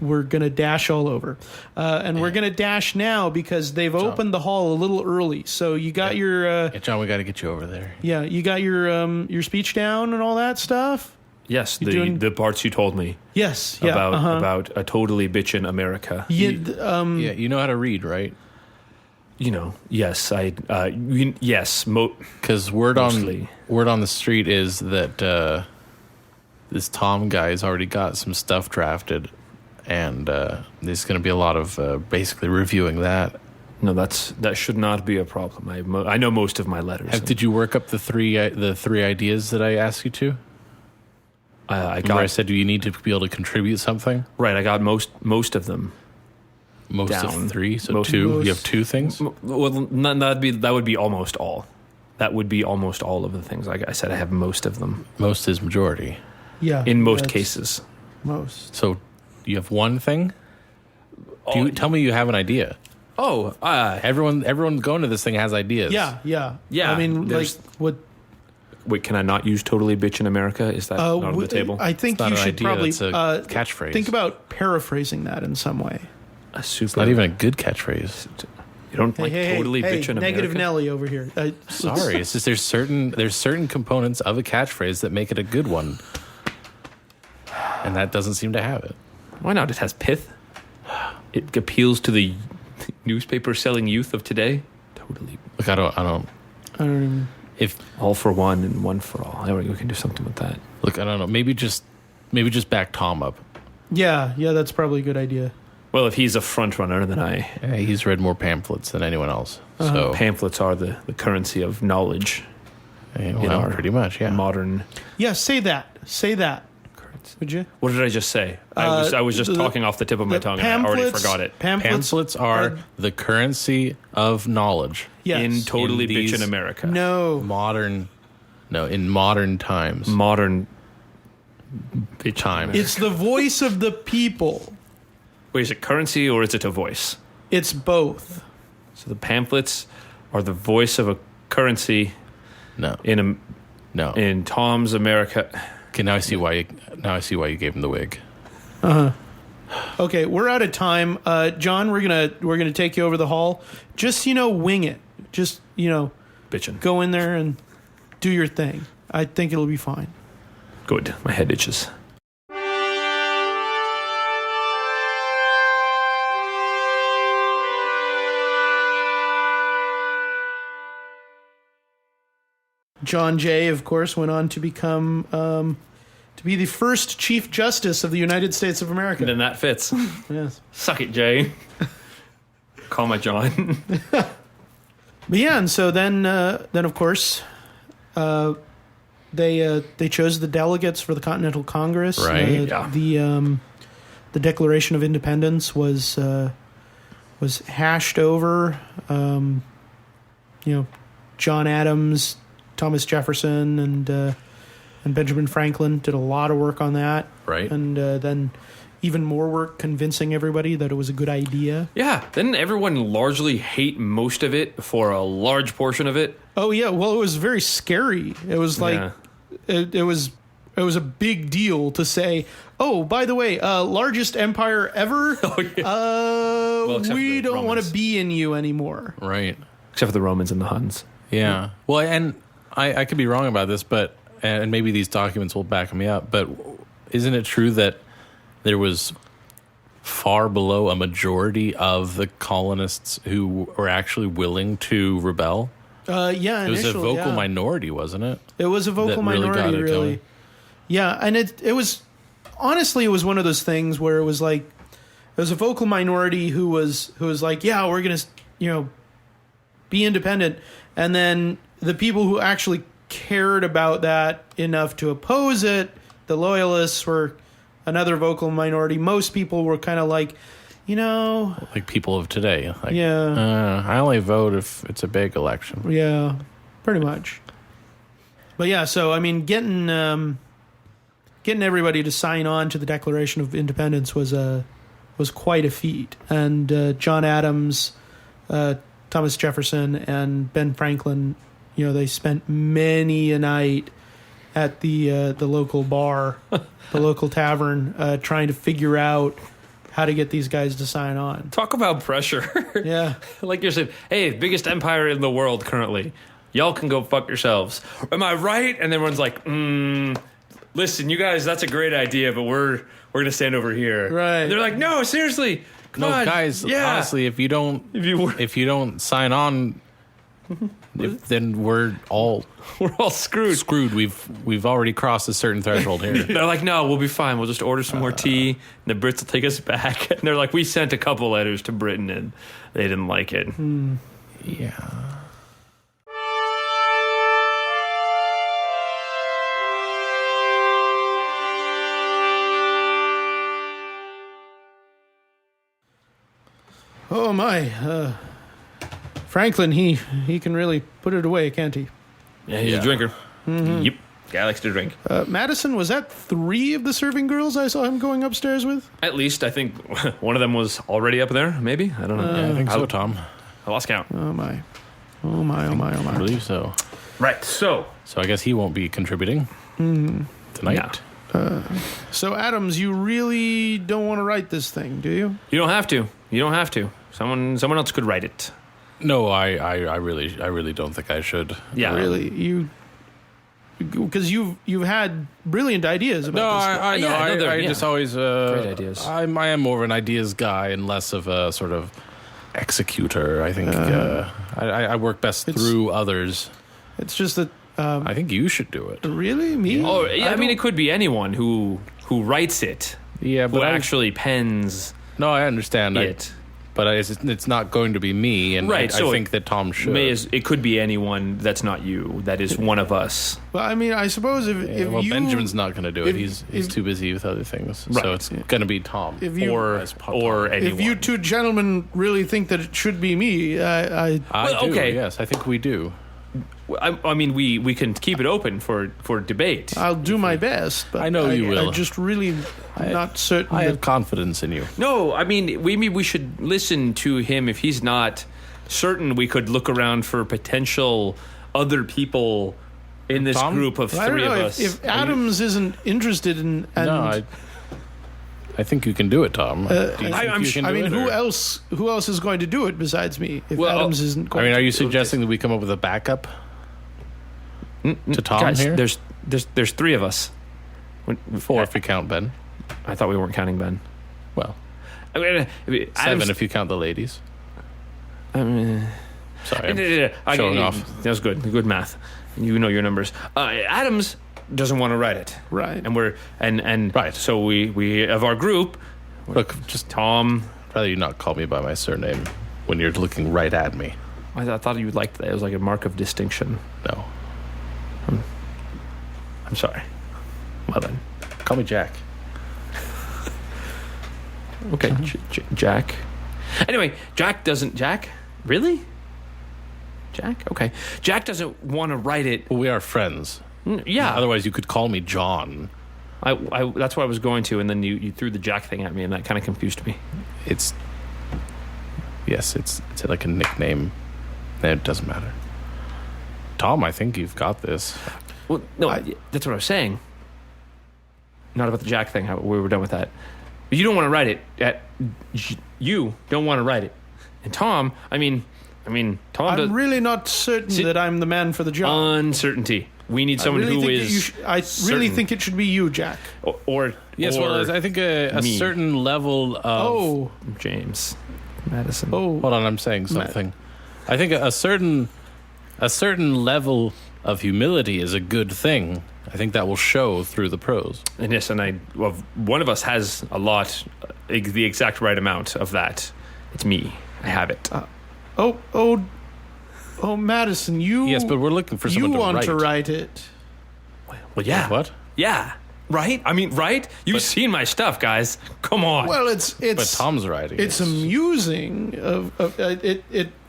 We're gonna dash all over, and we're gonna dash now because they've opened the hall a little early. So you got your Yeah, John, we got to get you over there. you got your speech down and all that stuff. Yes, doing- the parts you told me Yes, yeah, about a totally bitchin' America. Yeah, Yeah, you know how to read, right? Yes, Because Mostly. word on the street is that this Tom guy's already got some stuff drafted, and there's going to be a lot of basically reviewing that. No, that should not be a problem. I know most of my letters. Did you work up the three ideas that I asked you to? I Remember I got said, do you need to be able to contribute something? right. I got most of them. Most Down. of three, so Most- two. most- You have two things. Well, that would be almost all. That would be almost all of the things. Like I said, I have most of them Most is majority. yeah. in most that's cases. most. So you have one thing. Tell me you have an idea. Oh, Everyone going to this thing has ideas. Yeah. Yeah, I mean, like there's- what? wait, can I not use totally bitch in America? Is that not on the table? I think It's not you an should idea, probably it's a catchphrase. Think about paraphrasing that in some way. A super. Not even a good catchphrase. You don't like totally bitch in negative America. Nelly over here. Sorry, it's just there's certain components of a catchphrase that make it a good one, and that doesn't seem to have it. Why not? It has pith. It appeals to the newspaper selling youth of today. Totally. Look, I don't. I don't even. If All for one and one for all. There we go. We can do something with that. look, I don't know. Maybe just back Tom up. Yeah, that's probably a good idea. Well, if he's a front runner, then He's read more pamphlets than anyone else. So pamphlets are the currency of knowledge. well, our pretty much, yeah. Modern Yeah, say that. currency. Would you? What did I just say? I was just talking off the tip of my tongue, and I already forgot it. Pamphlets are the currency of knowledge. Yes. In totally In bitch in these- America. No. In modern times. Modern bitch Time. America. It's the voice of the people. Wait, is it currency or is it a voice? It's both. So the pamphlets are the voice of a currency No, in in Tom's America. Okay, now I see why you gave him the wig. Okay, we're out of time. John, we're gonna take you over the hall. Just wing it. Just Bitchin'. go in there and do your thing. I think it'll be fine. Good. My head itches. John Jay, of course, went on to become to be the first Chief Justice of the United States of America. Then that fits. Yes. Suck it, Jay. Call my John. But yeah, and so then of course, they chose the delegates for the Continental Congress. Right. Yeah. The Declaration of Independence was hashed over. John Adams, Thomas Jefferson, and Benjamin Franklin did a lot of work on that. Right. And then even more work convincing everybody that it was a good idea. Yeah. Didn't everyone largely hate most of it for a large portion of it? Oh yeah, well it was very scary. It was like Yeah. it was a big deal to say, "Oh, by the way, largest empire ever. Oh, yeah. Except We for the don't want Romans. to be in you anymore." Right. Except for the Romans and the Huns. Yeah. Well, and I could be wrong about this, but and maybe these documents will back me up, but isn't it true that there was far below a majority of the colonists who were actually willing to rebel? Yeah, It was a initially, vocal yeah. minority, wasn't it? It was a vocal that really got minority, it really. going. Yeah, and it was honestly it was one of those things where it was like it was a vocal minority who was like, yeah, we're gonna be independent, and then the people who actually cared about that enough to oppose it, the loyalists were another vocal minority. Most people were kind of like, Like people of today. Like, yeah, I only vote if it's a big election. yeah, pretty much. But yeah, so I mean, getting everybody to sign on to the Declaration of Independence was quite a feat. And John Adams, Thomas Jefferson, and Ben Franklin, they spent many a night at the local bar, the local tavern, trying to figure out how to get these guys to sign on. Talk about pressure. Yeah. Like you're saying, hey, biggest empire in the world currently. Y'all can go fuck yourselves. Am I right? And everyone's like, listen, you guys, that's a great idea, but we're gonna stand over here. Right. And they're like, no, seriously. Come No, on. guys, Yeah. honestly, if you don't sign on, then we're all We're all screwed. screwed. We've already crossed a certain threshold here. They're like, no, we'll be fine. We'll just order some more tea, and the Brits will take us back. And they're like, we sent a couple letters to Britain, and they didn't like it. Yeah. Oh my, Franklin, he can really put it away, can't he? Yeah, he's a drinker. Yep. Guy likes to drink. Madison, was that 3 of the serving girls I saw him going upstairs with? At least I think one of them was already up there, maybe? I don't know. Yeah, I think so, Tom. I lost count. Oh my. Oh my, oh my, oh I my. believe so. Right, so. So I guess he won't be contributing tonight. So, Adams, you really don't want to write this thing, do you? You don't have to. You don't have to. Someone else could write it. No, I really don't think I should. Yeah. Really? Because you've had brilliant ideas about No, this stuff. I know. Yeah, no, they're- I yeah. just always Great ideas. I am more of an ideas guy and less of a sort of executor. I think I work best through others. It's just that, I think you should do it. really? Me? Oh, yeah, I mean, it could be anyone who writes it, Yeah, who but actually pens no, I understand. it. But it's not going to be me, and Right, I so think that Tom should. It could be anyone that's not you. That is one of us. Well, I mean, I suppose if well, you... Benjamin's not going to do it. if- He's if- too busy with other things. Right. So it's going to be Tom. If you- Or Tom. anyone. If you two gentlemen really think that it should be me, I Well, do, okay. yes, I think we do. I mean, we can keep it open for debate. I'll do my best. But I know you will. I'm just really not certain I that... have confidence in you. No, I mean, we should listen to him. If he's not certain, we could look around for potential other people in this Tom? group of I don't 3 know, of us. if Adams isn't interested in... And, No, I think you can do it, Tom. Do you think I'm you sh- can I do mean, it, who or- else is going to do it besides me if Well, Adams isn't I going mean, are to? you suggesting that we come up with a backup to Tom Guys, here? there's 3 of us. 4 if you count Ben. I thought we weren't counting Ben. Well, I mean, 7 Adams- if you count the ladies. I mean, Sorry, I'm showing off. That was good math. You know your numbers. Adams doesn't want to write it, Right. and we're and Right. So we of our group, Look, just Tom. rather you not call me by my surname when you're looking right at me. I thought you would like that. It was like a mark of distinction. No, I'm sorry. Well then, call me Jack. okay, Jack. Anyway, Jack doesn't. Jack, really? Jack, okay. Jack doesn't want to write it. Well, we are friends. Yeah. Otherwise, you could call me John. I that's what I was going to, and then you threw the Jack thing at me, and that kind of confused me. It's like a nickname. It doesn't matter. Tom, I think you've got this. Well, no, that's what I was saying. Not about the Jack thing. We were done with that. But you don't want to write it. You don't want to write it. And Tom, I mean, Tom does I'm really not certain that I'm the man for the job. uncertainty. We need someone I really who think that is. I really certain. think it should be you, Jack. Or Yes, well, I think a me. certain level of. Oh, James Madison. oh. Hold on, I'm saying something. I think a certain level of humility is a good thing. I think that will show through the prose. And yes, and one of us has a lot, the exact right amount of that. It's me. I have it. Oh, Madison, you. Yes, but we're looking for you someone to want write. to write it. Well, yeah. What? Yeah. Right? I mean, right? You've seen my stuff, guys. Come on. Well, it's But Tom's writing. it's amusing.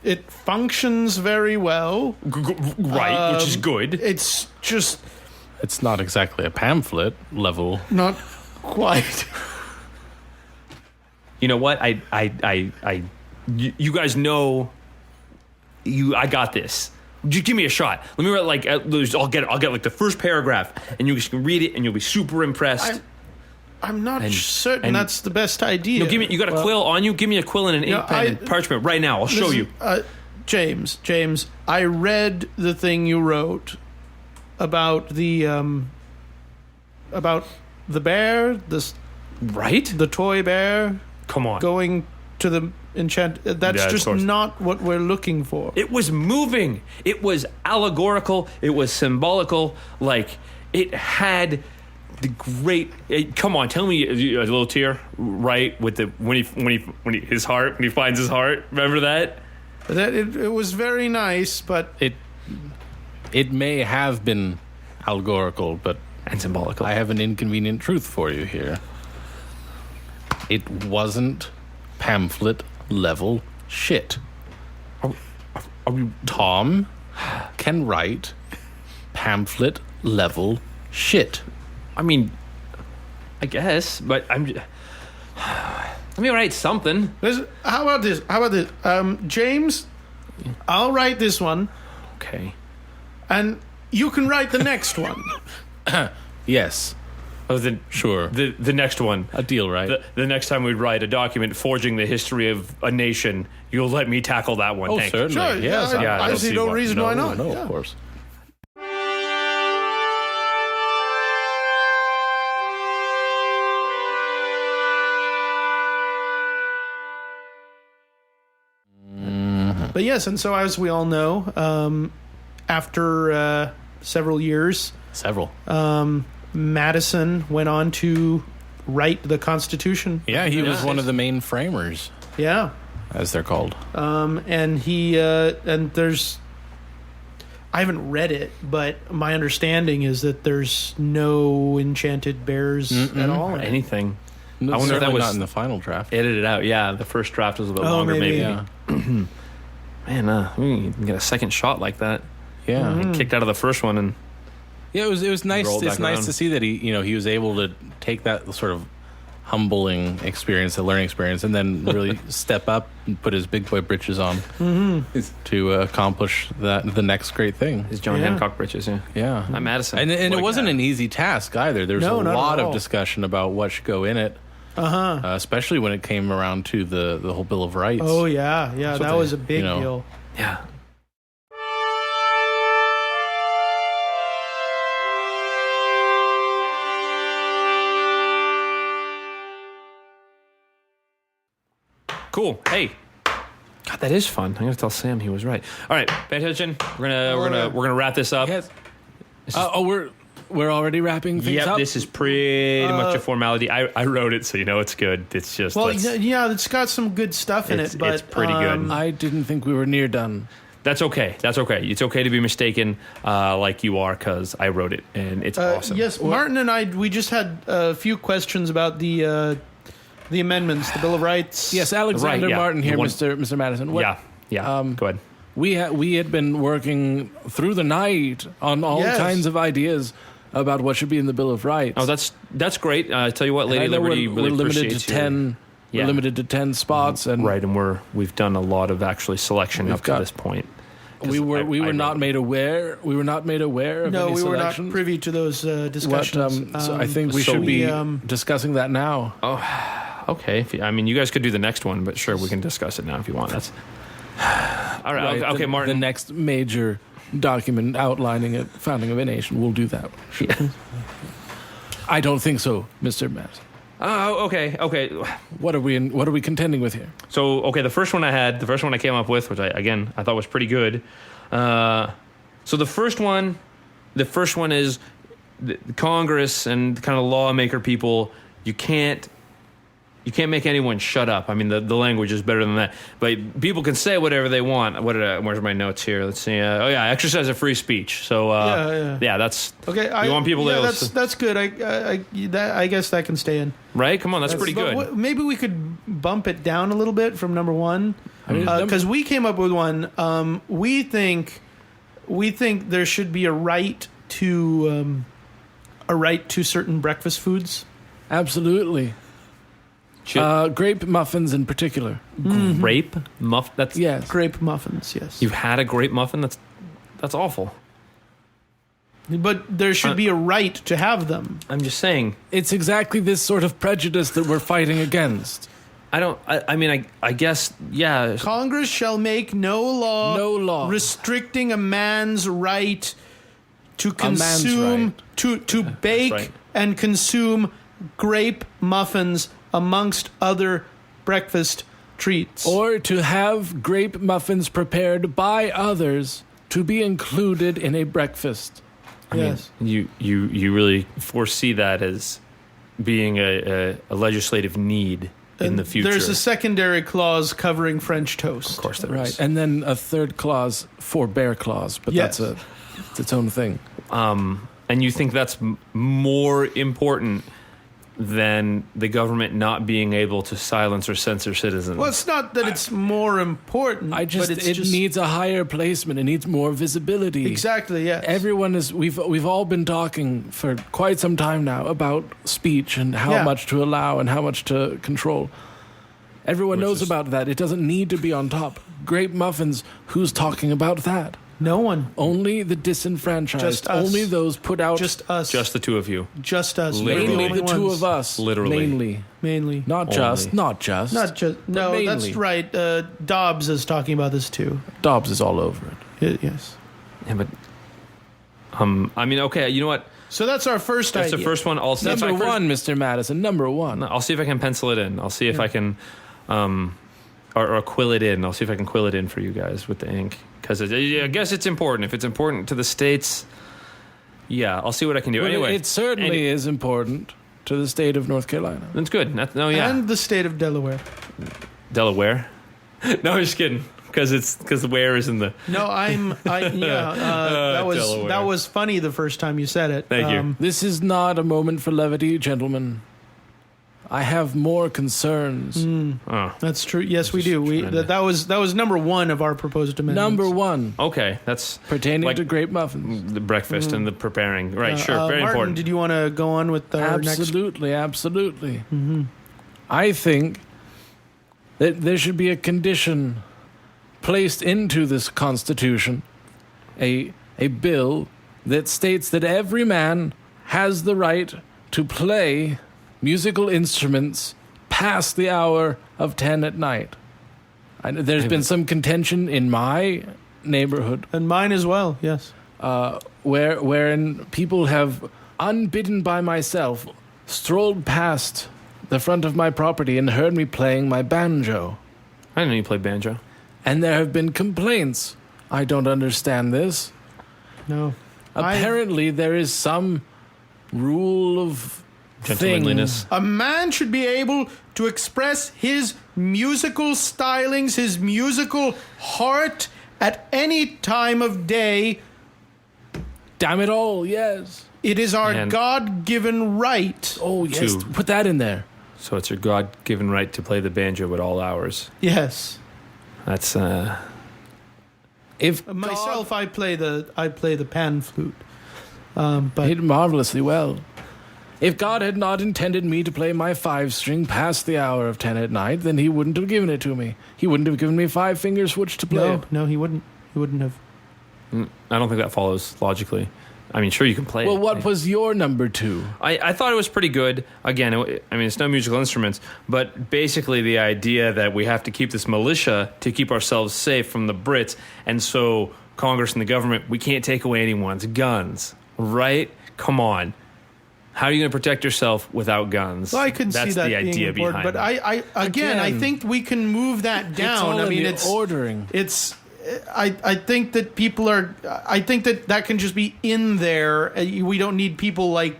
It functions very well. Right, which is good. It's just It's not exactly a pamphlet level. not quite. You know what? You guys know. I got this. Just give me a shot. Let me write I'll get like the first paragraph, and you just can read it, and you'll be super impressed. I'm not certain and- that's the best idea. No, give me. You got a quill on you? Give me a quill and an ink pen and parchment right now. I'll show you. James. I read the thing you wrote about the bear, Right? the toy bear Come on. going to the enchant. That's Yeah, of just course. not what we're looking for. It was moving. It was allegorical. It was symbolical. Like it had the great. Come on, tell me a little tear, right? With the when he his heart when he finds his heart. Remember that? That it was very nice, but It may have been allegorical, but And symbolical. I have an inconvenient truth for you here. It wasn't pamphlet level shit. Are we? Tom can write pamphlet level shit. I mean, I guess, but I'm. Let me write something. how about this? James, I'll write this one, Okay. and you can write the next one. Yes, Oh, sure. the next one. A deal, right? The next time we write a document forging the history of a nation, you'll let me tackle that one. Oh, Thanks. certainly. Sure, Yes, yeah, I don't see see no why- reason no, why not. No, Yeah. of course. But yes, and so as we all know, after several years, Several. Madison went on to write the Constitution. Yeah, he was one of the main framers, Yeah, as they're called. and he and there's. I haven't read it, but my understanding is that there's no enchanted bears at all. in it. Anything. I wonder if that Certainly was- not in the final draft. Edited out. Yeah, the first draft was a bit Oh, longer, maybe. maybe. Yeah, Man, we can get a second shot like that. yeah, Kicked out of the first one, and yeah. It was nice. Roll It's back nice around. to see that he was able to take that sort of humbling experience, the learning experience, and then really step up and put his big boy britches on to accomplish the next great thing. his John Yeah. Hancock britches. Yeah, Yeah, not Madison. and What it a wasn't guy. an easy task either. There's No, a not at lot all. of discussion about what should go in it, especially when it came around to the whole Bill of Rights. Oh yeah, that they- was a big you know. deal. Yeah. Cool. Hey. God, that is fun. I'm gonna tell Sam he was right. All right, pay attention. We're gonna wrap this up. Yes. We're already wrapping things Yep, up. this is pretty much a formality. I wrote it, so you know it's good. It's just Well, let's- yeah, it's got some good stuff in It's- it, but it's pretty good. I didn't think we were near done. that's okay. That's okay. It's okay to be mistaken, like you are, because I wrote it and it's awesome. Yes, Martin and we just had a few questions about the amendments, the Bill of Rights. Yes, Alexander Right, yeah. Martin here, The one- Mr. Madison. What, Yeah. Go ahead. we had been working through the night on all Yes. kinds of ideas about what should be in the Bill of Rights. Oh, that's great. I tell you what, And I Lady know Liberty we're really limited appreciates to your- 10. Yeah. We're limited to 10 spots, and Right, and we've done a lot of actually selection We've up got- to this point. we were I not wrote- made aware. We were not made aware of No, any we were not selections. privy to those What, discussions. so I think we so should be we, discussing that now. Okay, I mean, you guys could do the next one, but sure, we can discuss it now if you want. That's all right. Okay, the, Martin. The next major document outlining a founding of a nation, we'll do that. I don't think so, Mr. Madison. Oh, okay. What are we contending with here? So, okay, the first one I came up with, which I thought was pretty good. So the first one is the Congress and kind of lawmaker people. You can't You can't make anyone shut up. I mean, the language is better than that. But people can say whatever they want. Where's my notes here? Let's see. Exercise of free speech. So, that's... Okay, you want people to... That's good. I guess that can stay in. Right? Come on, that's pretty good. Maybe we could bump it down a little bit from number one. Because we came up with one. We think there should be a right to certain breakfast foods. Absolutely. Grape muffins in particular. Grape muffin? That's yes. Grape muffins, yes. You've had a grape muffin? That's awful. But there should be a right to have them. I'm just saying. It's exactly this sort of prejudice that we're fighting against. I guess, yeah. Congress shall make no law restricting a man's right to consume, to bake and consume grape muffins amongst other breakfast treats. Or to have grape muffins prepared by others to be included in a breakfast. Yes. I mean, you really foresee that as being a legislative need in the future. There's a secondary clause covering French toast. Of course there Right. is. And then a third clause, forbear clause, but Yes. it's its own thing. And you think that's more important than the government not being able to silence or censor citizens? Well, it's not that it's more important. It just needs a higher placement. It needs more visibility. Exactly, yes. Everyone is. We've all been talking for quite some time now about speech and how much to allow and how much to control. Everyone knows about that. It doesn't need to be on top. Grape muffins. Who's talking about that? No one. Only the disenfranchised. Just us. Only those put out. Just us. Just the two of you. Just us. Literally. We're mainly the only two ones. of us. Literally. Mainly. Not Only. just. Not just. No, mainly. that's right. Dobbs is talking about this too. Dobbs is all over it. Yes. Yeah, but okay, you know what? So that's our first That's idea. the first one. I'll see if I Number one, Mr. Madison. Number one. I'll see if I can pencil it in. I'll see if I can or quill it in. I'll see if I can quill it in for you guys with the ink. Because I guess it's important. If it's important to the states, yeah, I'll see what I can do. Well, anyway, it certainly is important to the state of North Carolina. That's good. And the state of Delaware. Delaware? No, I'm just kidding. Because where is in the... No, that was funny the first time you said it. Thank you. This is not a moment for levity, gentlemen. I have more concerns. Oh, That's true. Yes, we do. That was number one of our proposed amendments. Number one, okay. That's pertaining to grape muffins. the breakfast and the preparing. Right, sure. Very Martin, important. did you want to go on with our next? Absolutely. I think that there should be a condition placed into this Constitution, a bill that states that every man has the right to play musical instruments past the hour of 10 at night. There's been some contention in my neighborhood, And mine as well, yes. wherein people have, unbidden by myself, strolled past the front of my property and heard me playing my banjo. I didn't know you played banjo. And there have been complaints. I don't understand this. No. Apparently, there is some rule of Gentlemanliness. A man should be able to express his musical stylings, his musical heart at any time of day. Damn it all, yes. It is our And- God-given right. Oh, yes. To- Put that in there. So it's your God-given right to play the banjo at all hours. Yes. That's If Myself, I play the pan flute. But did marvelously well. If God had not intended me to play my 5-string past the hour of 10 at night, then he wouldn't have given it to me. He wouldn't have given me 5 fingers which to play it. no, he wouldn't. He wouldn't have. I don't think that follows logically. I mean, sure, you can play Well, it. what was your number 2? I thought it was pretty good. Again, it's no musical instruments, but basically the idea that we have to keep this militia to keep ourselves safe from the Brits, and so Congress and the government, we can't take away anyone's guns, right? Come on. How are you going to protect yourself without guns? Well, I couldn't That's see that the being idea important, behind but it. I think we can move that down. It's all I mean, in the it's ordering. It's. I think that people are. I think that can just be in there. We don't need people like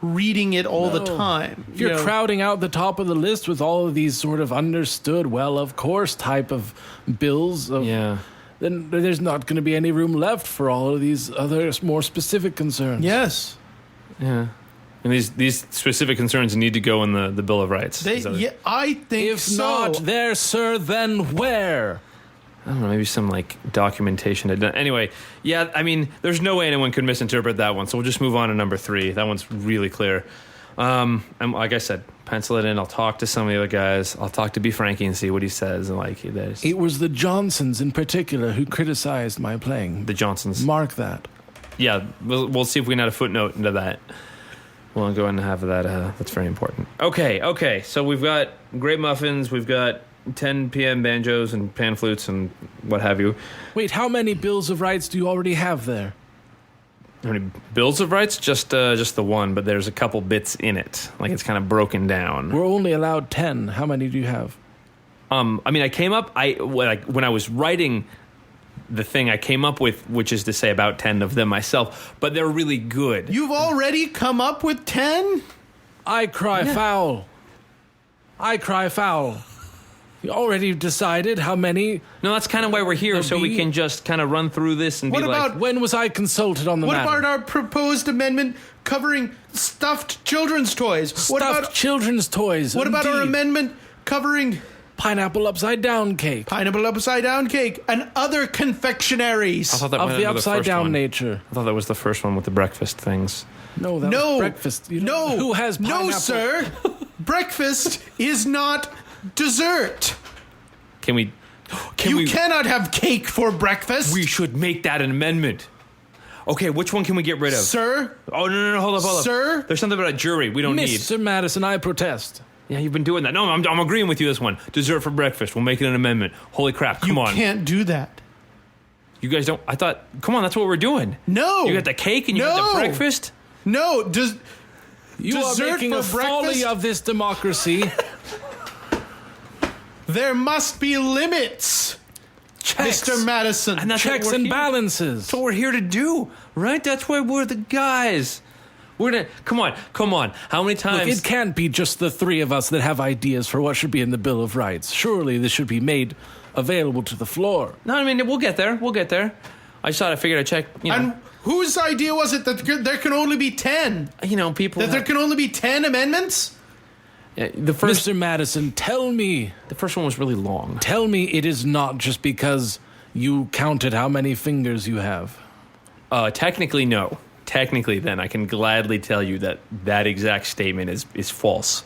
reading it all the No. time. If you're crowding out the top of the list with all of these sort of understood, well, of course type of bills, Yeah. then there's not going to be any room left for all of these other more specific concerns. Yes. Yeah. And these specific concerns need to go in the Bill of Rights. Is that it? Yeah, I think If so. not there, sir, then where? I don't know, maybe some like documentation. Anyway, yeah, I mean, there's no way anyone could misinterpret that one. So we'll just move on to number 3. That one's really clear. And like I said, pencil it in. I'll talk to some of the other guys. I'll talk to B. Frankie and see what he says. And like, there's It was the Johnsons in particular who criticized my playing. the Johnsons. Mark that. Yeah, we'll see if we can add a footnote into that. We'll go ahead and have that. That's very important. Okay. So we've got Great Muffins. We've got 10 p.m. banjos and pan flutes and what have you. Wait, how many bills of rights do you already have there? How many bills of rights? Just the one, but there's a couple bits in it. Like it's kind of broken down. We're only allowed 10. How many do you have? I mean, I came up. When I was writing the thing, I came up with, which is to say, about 10 of them myself. But they're really good. You've already come up with 10? I cry foul. I cry foul. You already decided how many? No, that's kind of why we're here, so we B- can just kind of run through this and What be like, about- When was I consulted on the What matter? about our proposed amendment covering stuffed children's toys? Stuffed children's toys. What about our indeed. amendment covering Pineapple upside down cake pineapple upside down cake and other confectionaries? I thought that of went the under upside first down one. nature? I thought that was the first one with the breakfast things. No, that No was breakfast. You know, No, who has pineapple? no, sir. Breakfast is not dessert. Can we? You cannot have cake for breakfast, We should make that an amendment. Okay, which one can we get rid of? sir. Oh no! Hold up! Sir? There's something about a jury we don't need. Mr. Madison, I protest. Yeah, you've been doing that. No, I'm agreeing with you. This one, dessert for breakfast. We'll make it an amendment. Holy crap! Come You on, can't do that. you guys don't. I thought. Come on, that's what we're doing. No. You got the cake and you got No. the breakfast. No, You are Dessert making for a folly breakfast? of this democracy. there must be limits, Checks, Mr. Madison. And that's checks what we're and here- balances. That's what we're here to do, right? That's why we're the guys. We're gonna come on. How many Look, times? it can't be just the three of us that have ideas for what should be in the Bill of Rights. Surely this should be made available to the floor. No, I mean we'll get there. I just thought I figured I'd check. And whose idea was it that there can only be 10? People. That there can only be 10 amendments? Yeah, the first Mr. Madison, tell me one was really long. it is not just because you counted how many fingers you have. Technically, no. Technically, then I can gladly tell you that exact statement is false.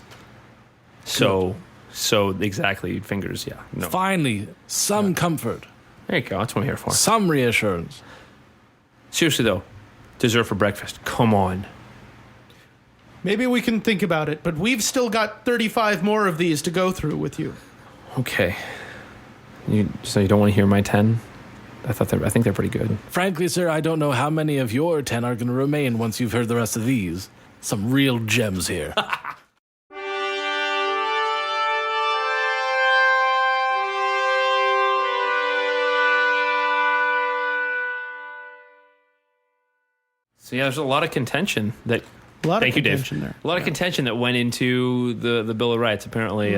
So exactly fingers. Yeah. No. Finally, some comfort, There you go. That's what I'm here for. some reassurance. Seriously though, dessert for breakfast. Come on. Maybe we can think about it, but we've still got 35 more of these to go through with you. Okay. So you don't want to hear my 10? I think they're pretty good. Frankly, sir, I don't know how many of your 10 are going to remain once you've heard the rest of these. Some real gems here. So yeah, there's a lot of contention that. A lot Thank you, of Dave. contention there. A lot of contention that went into the Bill of Rights. Apparently,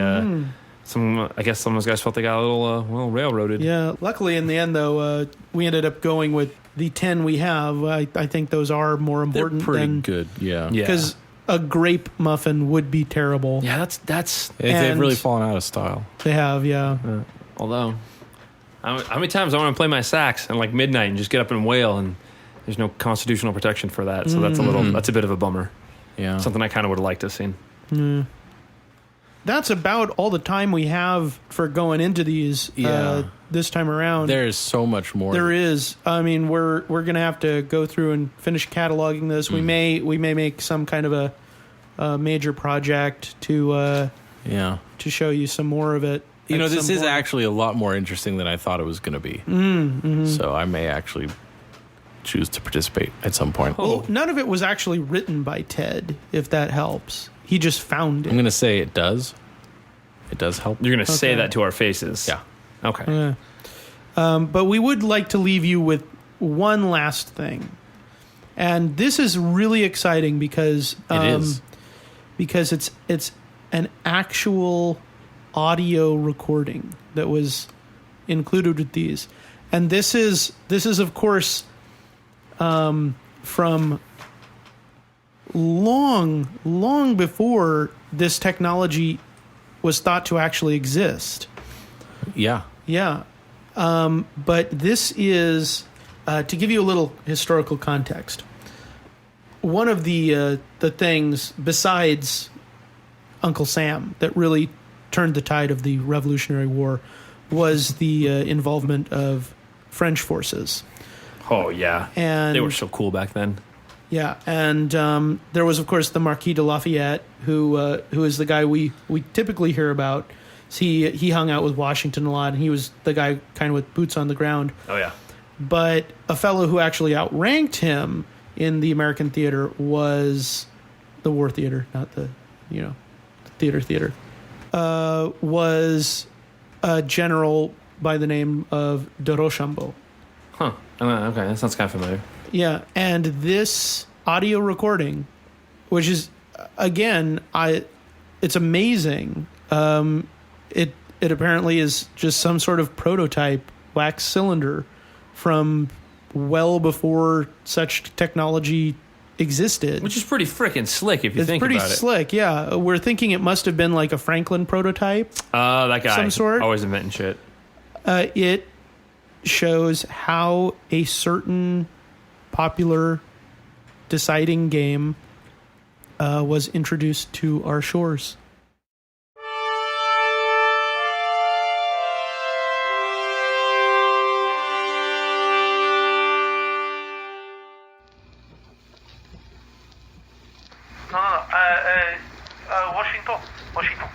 some of those guys felt they got a little railroaded. Yeah, luckily in the end, though, we ended up going with the 10 we have. I think those are more They're important pretty than... good, yeah. Yeah. Because a grape muffin would be terrible. Yeah, that's. They've And- really fallen out of style. They have, yeah. Although, how many times I want to play my sax at like midnight and just get up and wail, and there's no constitutional protection for that. So that's a bit of a bummer. Yeah. Something I kind of would have liked to have seen. That's about all the time we have for going into these Yeah. this time around. There is so much more. There is. I mean, we're going to have to go through and finish cataloging this. We may make some kind of a major project to show you some more of it. You know, at this some is point. actually a lot more interesting than I thought it was going to be. So I may actually choose to participate at some point. Well, none of it was actually written by Ted, if that helps. He just found I'm it. going to say it does. It does help. You're going to say Okay. that to our faces. Yeah. Okay. But we would like to leave you with one last thing. And this is really exciting because It is. because it's an actual audio recording that was included with these. And this is of course from long before this technology was thought to actually exist. Yeah. Yeah. But this is, to give you a little historical context, one of the things besides Uncle Sam that really turned the tide of the Revolutionary War was the involvement of French forces. Oh, yeah. And They were so cool back then. yeah, and there was, of course, the Marquis de Lafayette, who is the guy we typically hear about. He hung out with Washington a lot, and he was the guy kind of with boots on the ground. Oh, yeah. But a fellow who actually outranked him in the American theater was the war theater, not the theater. Was a general by the name of de Rochambeau. Huh. Okay, that sounds kind of familiar. Yeah, and this audio recording, which is again, it's amazing. It apparently is just some sort of prototype wax cylinder from well before such technology existed. Which is pretty freaking slick if you It's think pretty about it. slick, yeah. We're thinking it must have been like a Franklin prototype. That guy. Some sort. Always inventing shit. It shows how a certain popular deciding game was introduced to our shores. Washington.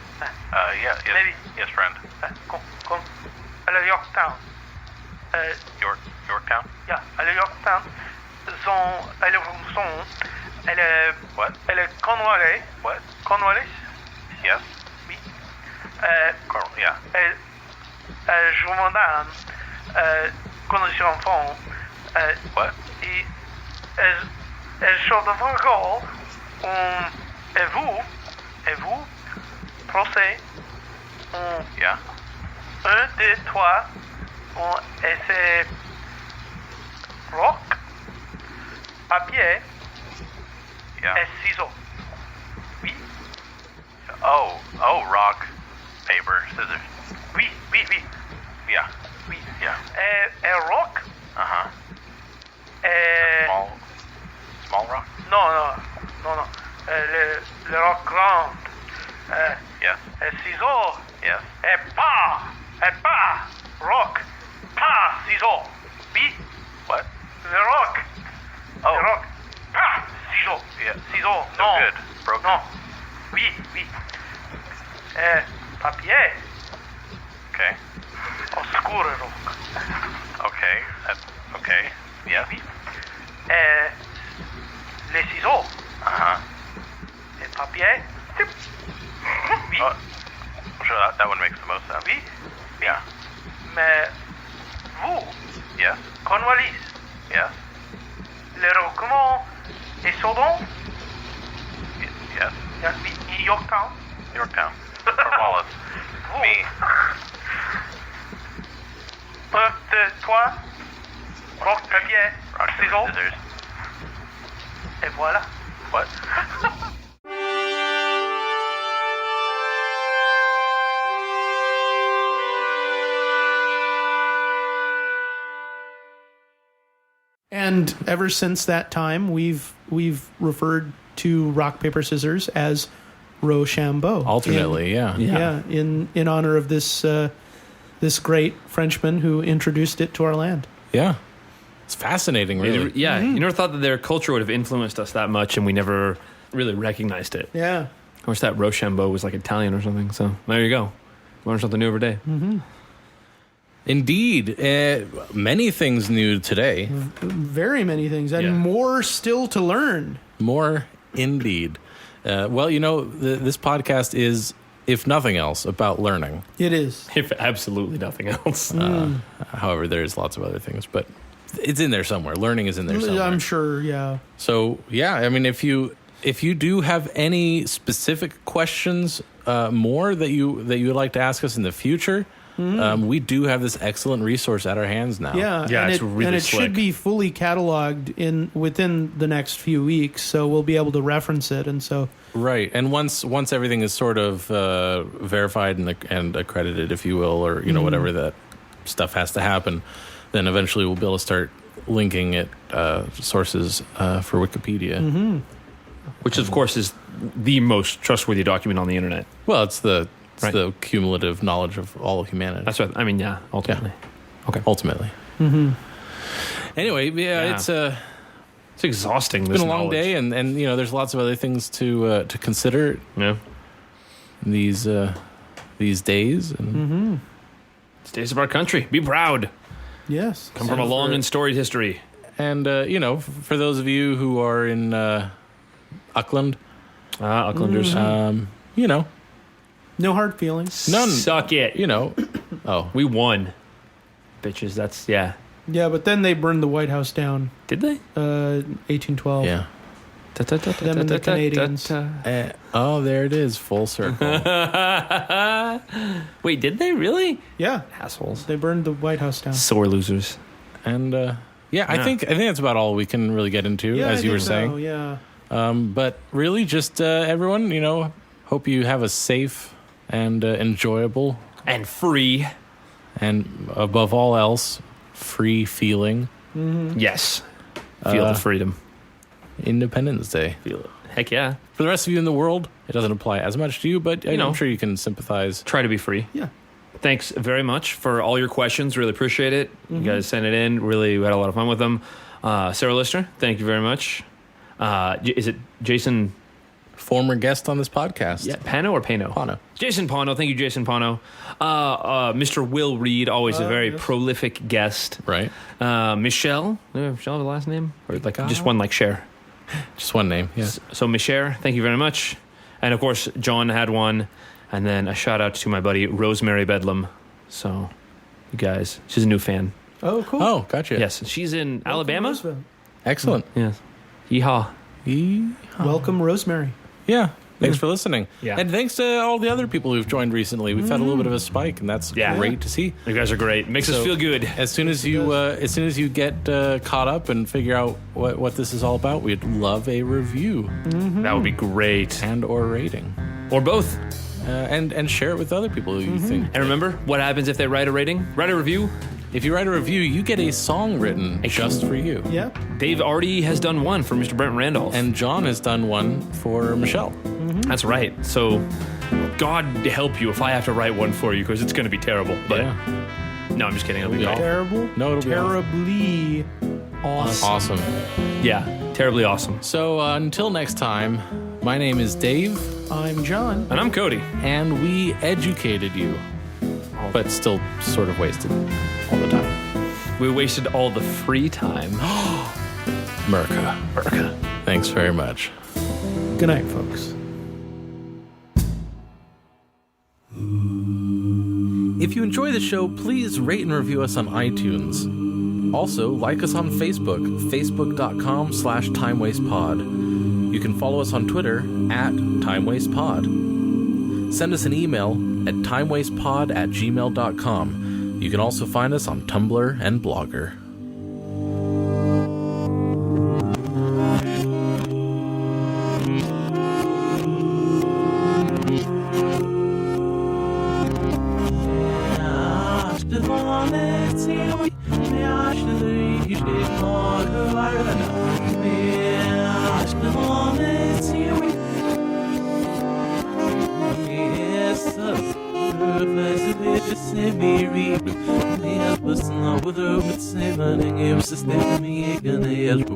Yes, Maybe. yes, friend. Con à la Yorktown. Yorktown? Yeah, à la Yorktown. What? Elle est Cornwallis. What? Cornwallis? Yes. Oui. Yeah. Je vous demande, quand je suis enfant, What? et elle chante encore, et vous, procès, Yeah. 1, 2, 3, et c'est rock, papier Yeah. et ciseaux. Oui, Oh, rock, paper, scissors. oui. Yeah. Oui. Yeah. Et rock, Uh-huh. et... Small rock? Non. Le rock grand. Yes. Et ciseaux. Yes. Et pas. Rock. Pas, ciseaux. Oui, What? le rock. Oh. Le rock. Pas, ciseaux. Yeah. Ciseaux, So non. good. Broken. Non. Oui. Et papier. Okay. Oscuro rock. Okay. Okay. Yes. Et les ciseaux. Uh-huh. Et papier. Tip. Oui. Oh, I'm sure that one makes the most sense. Oui. Yeah. Mais vous, Yes. Cornwallis, Yes. le recommand est Sodon, Yes. oui, Yorktown. Yorktown. Cornwallis. Vous, Me. 1, 2, 3, rock, papier, Rock, ciseaux, scissors. et voilà. What? And ever since that time, we've referred to rock paper scissors as Rochambeau. Alternately, yeah. In honor of this this great Frenchman who introduced it to our land. Yeah. It's fascinating, really. Yeah, you never thought that their culture would have influenced us that much, and we never really recognized it. Yeah. I wish that Rochambeau was like Italian or something. So there you go. Learn something new every day. Indeed. Many things new today. Very many things, and Yeah. more still to learn. More indeed. Well, this podcast is, if nothing else, about learning. It is. If absolutely nothing else. However, there's lots of other things. But it's in there somewhere. Learning is in there somewhere. I'm sure, yeah. So yeah, I mean, if you do have any specific questions more that you would like to ask us in the future, we do have this excellent resource at our hands now. Yeah, Yeah, and it's really and it slick. should be fully cataloged within the next few weeks, so we'll be able to reference it. And so, Right, and once everything is sort of verified and accredited, if you will, or whatever that stuff has to happen, then eventually we'll be able to start linking it sources for Wikipedia. Which, of course, is the most trustworthy document on the internet. Well, it's the Right. cumulative knowledge of all of humanity. That's what I mean. Yeah, ultimately. Okay. Ultimately. Anyway, Yeah. it's It's exhausting. been a long day, and there's lots of other things to consider Yeah. in these days. And It's days of our country. Be proud. yes. Come from a long and storied history. And for those of you who are in Auckland, Aucklanders. No hard feelings. none. Suck it. Oh, We won. Bitches. That's, yeah. Yeah, but then they burned the White House down, Did they? 1812. yeah. Them and the Canadians. Oh, there it is, full circle. Wait, did they really? Yeah, Assholes. they burned the White House down. Sore losers. And I think that's about all we can really get into, Yeah, as I you were think saying. so, yeah. But really, just everyone, hope you have a safe and enjoyable, And free. and above all else, free feeling Yes. Feel the freedom. Independence Day. Feel it. Heck yeah. For the rest of you in the world, it doesn't apply as much to you, but I'm sure you can sympathize. Try to be free. Yeah. Thanks very much for all your questions. Really appreciate it. You guys sent it in. Really, we had a lot of fun with them. Sarah Lister, thank you very much. Is it Jason? Former guest on this podcast. Yeah, Pano or Pano? Pano. Jason Pano. Thank you, Jason Pano. Mr. Will Reed, always a very prolific guest. Right. Michelle. Michelle, the last name? Or just one like Cher? Just one name. Yeah. So Michelle, thank you very much. And of course, John had one. And then a shout out to my buddy Rosemary Bedlam. So, you guys, she's a new fan. Oh, cool. Oh, gotcha. Yes, she's in Alabama. Roosevelt. Excellent. Yes. Yeehaw. Welcome, Rosemary. Yeah. Thanks for listening. Yeah. And thanks to all the other people who've joined recently. We've had a little bit of a spike, and that's Yeah. great to see. You guys are great. Makes us So- feel good. As soon as you get caught up and figure out what this is all about, we'd love a review That would be great. and or rating, Or both. and share it with other people who you think. And remember, what happens if they write a rating? Write a review. If you write a review, you get a song written just for you. Yeah. Dave already has done one for Mr. Brent Randolph. And John has done one for Michelle. That's right. So, God help you if I have to write one for you, because it's going to be terrible. But no, I'm just kidding. It'll be Yeah. great. Terrible. No, it'll be terribly awesome. Awesome. Yeah, terribly awesome. So until next time, my name is Dave, I'm John. And I'm Cody. and we educated you, but still sort of wasted all the time. We wasted all the free time. Merca. Thanks very much. Good night, folks. If you enjoy the show, please rate and review us on iTunes. Also, like us on Facebook, facebook.com/timewastepod. You can follow us on Twitter @timewastepod. Send us an email at timewastepod@gmail.com. You can also find us on Tumblr and Blogger. With her, but say my name, sister, me, gonna help.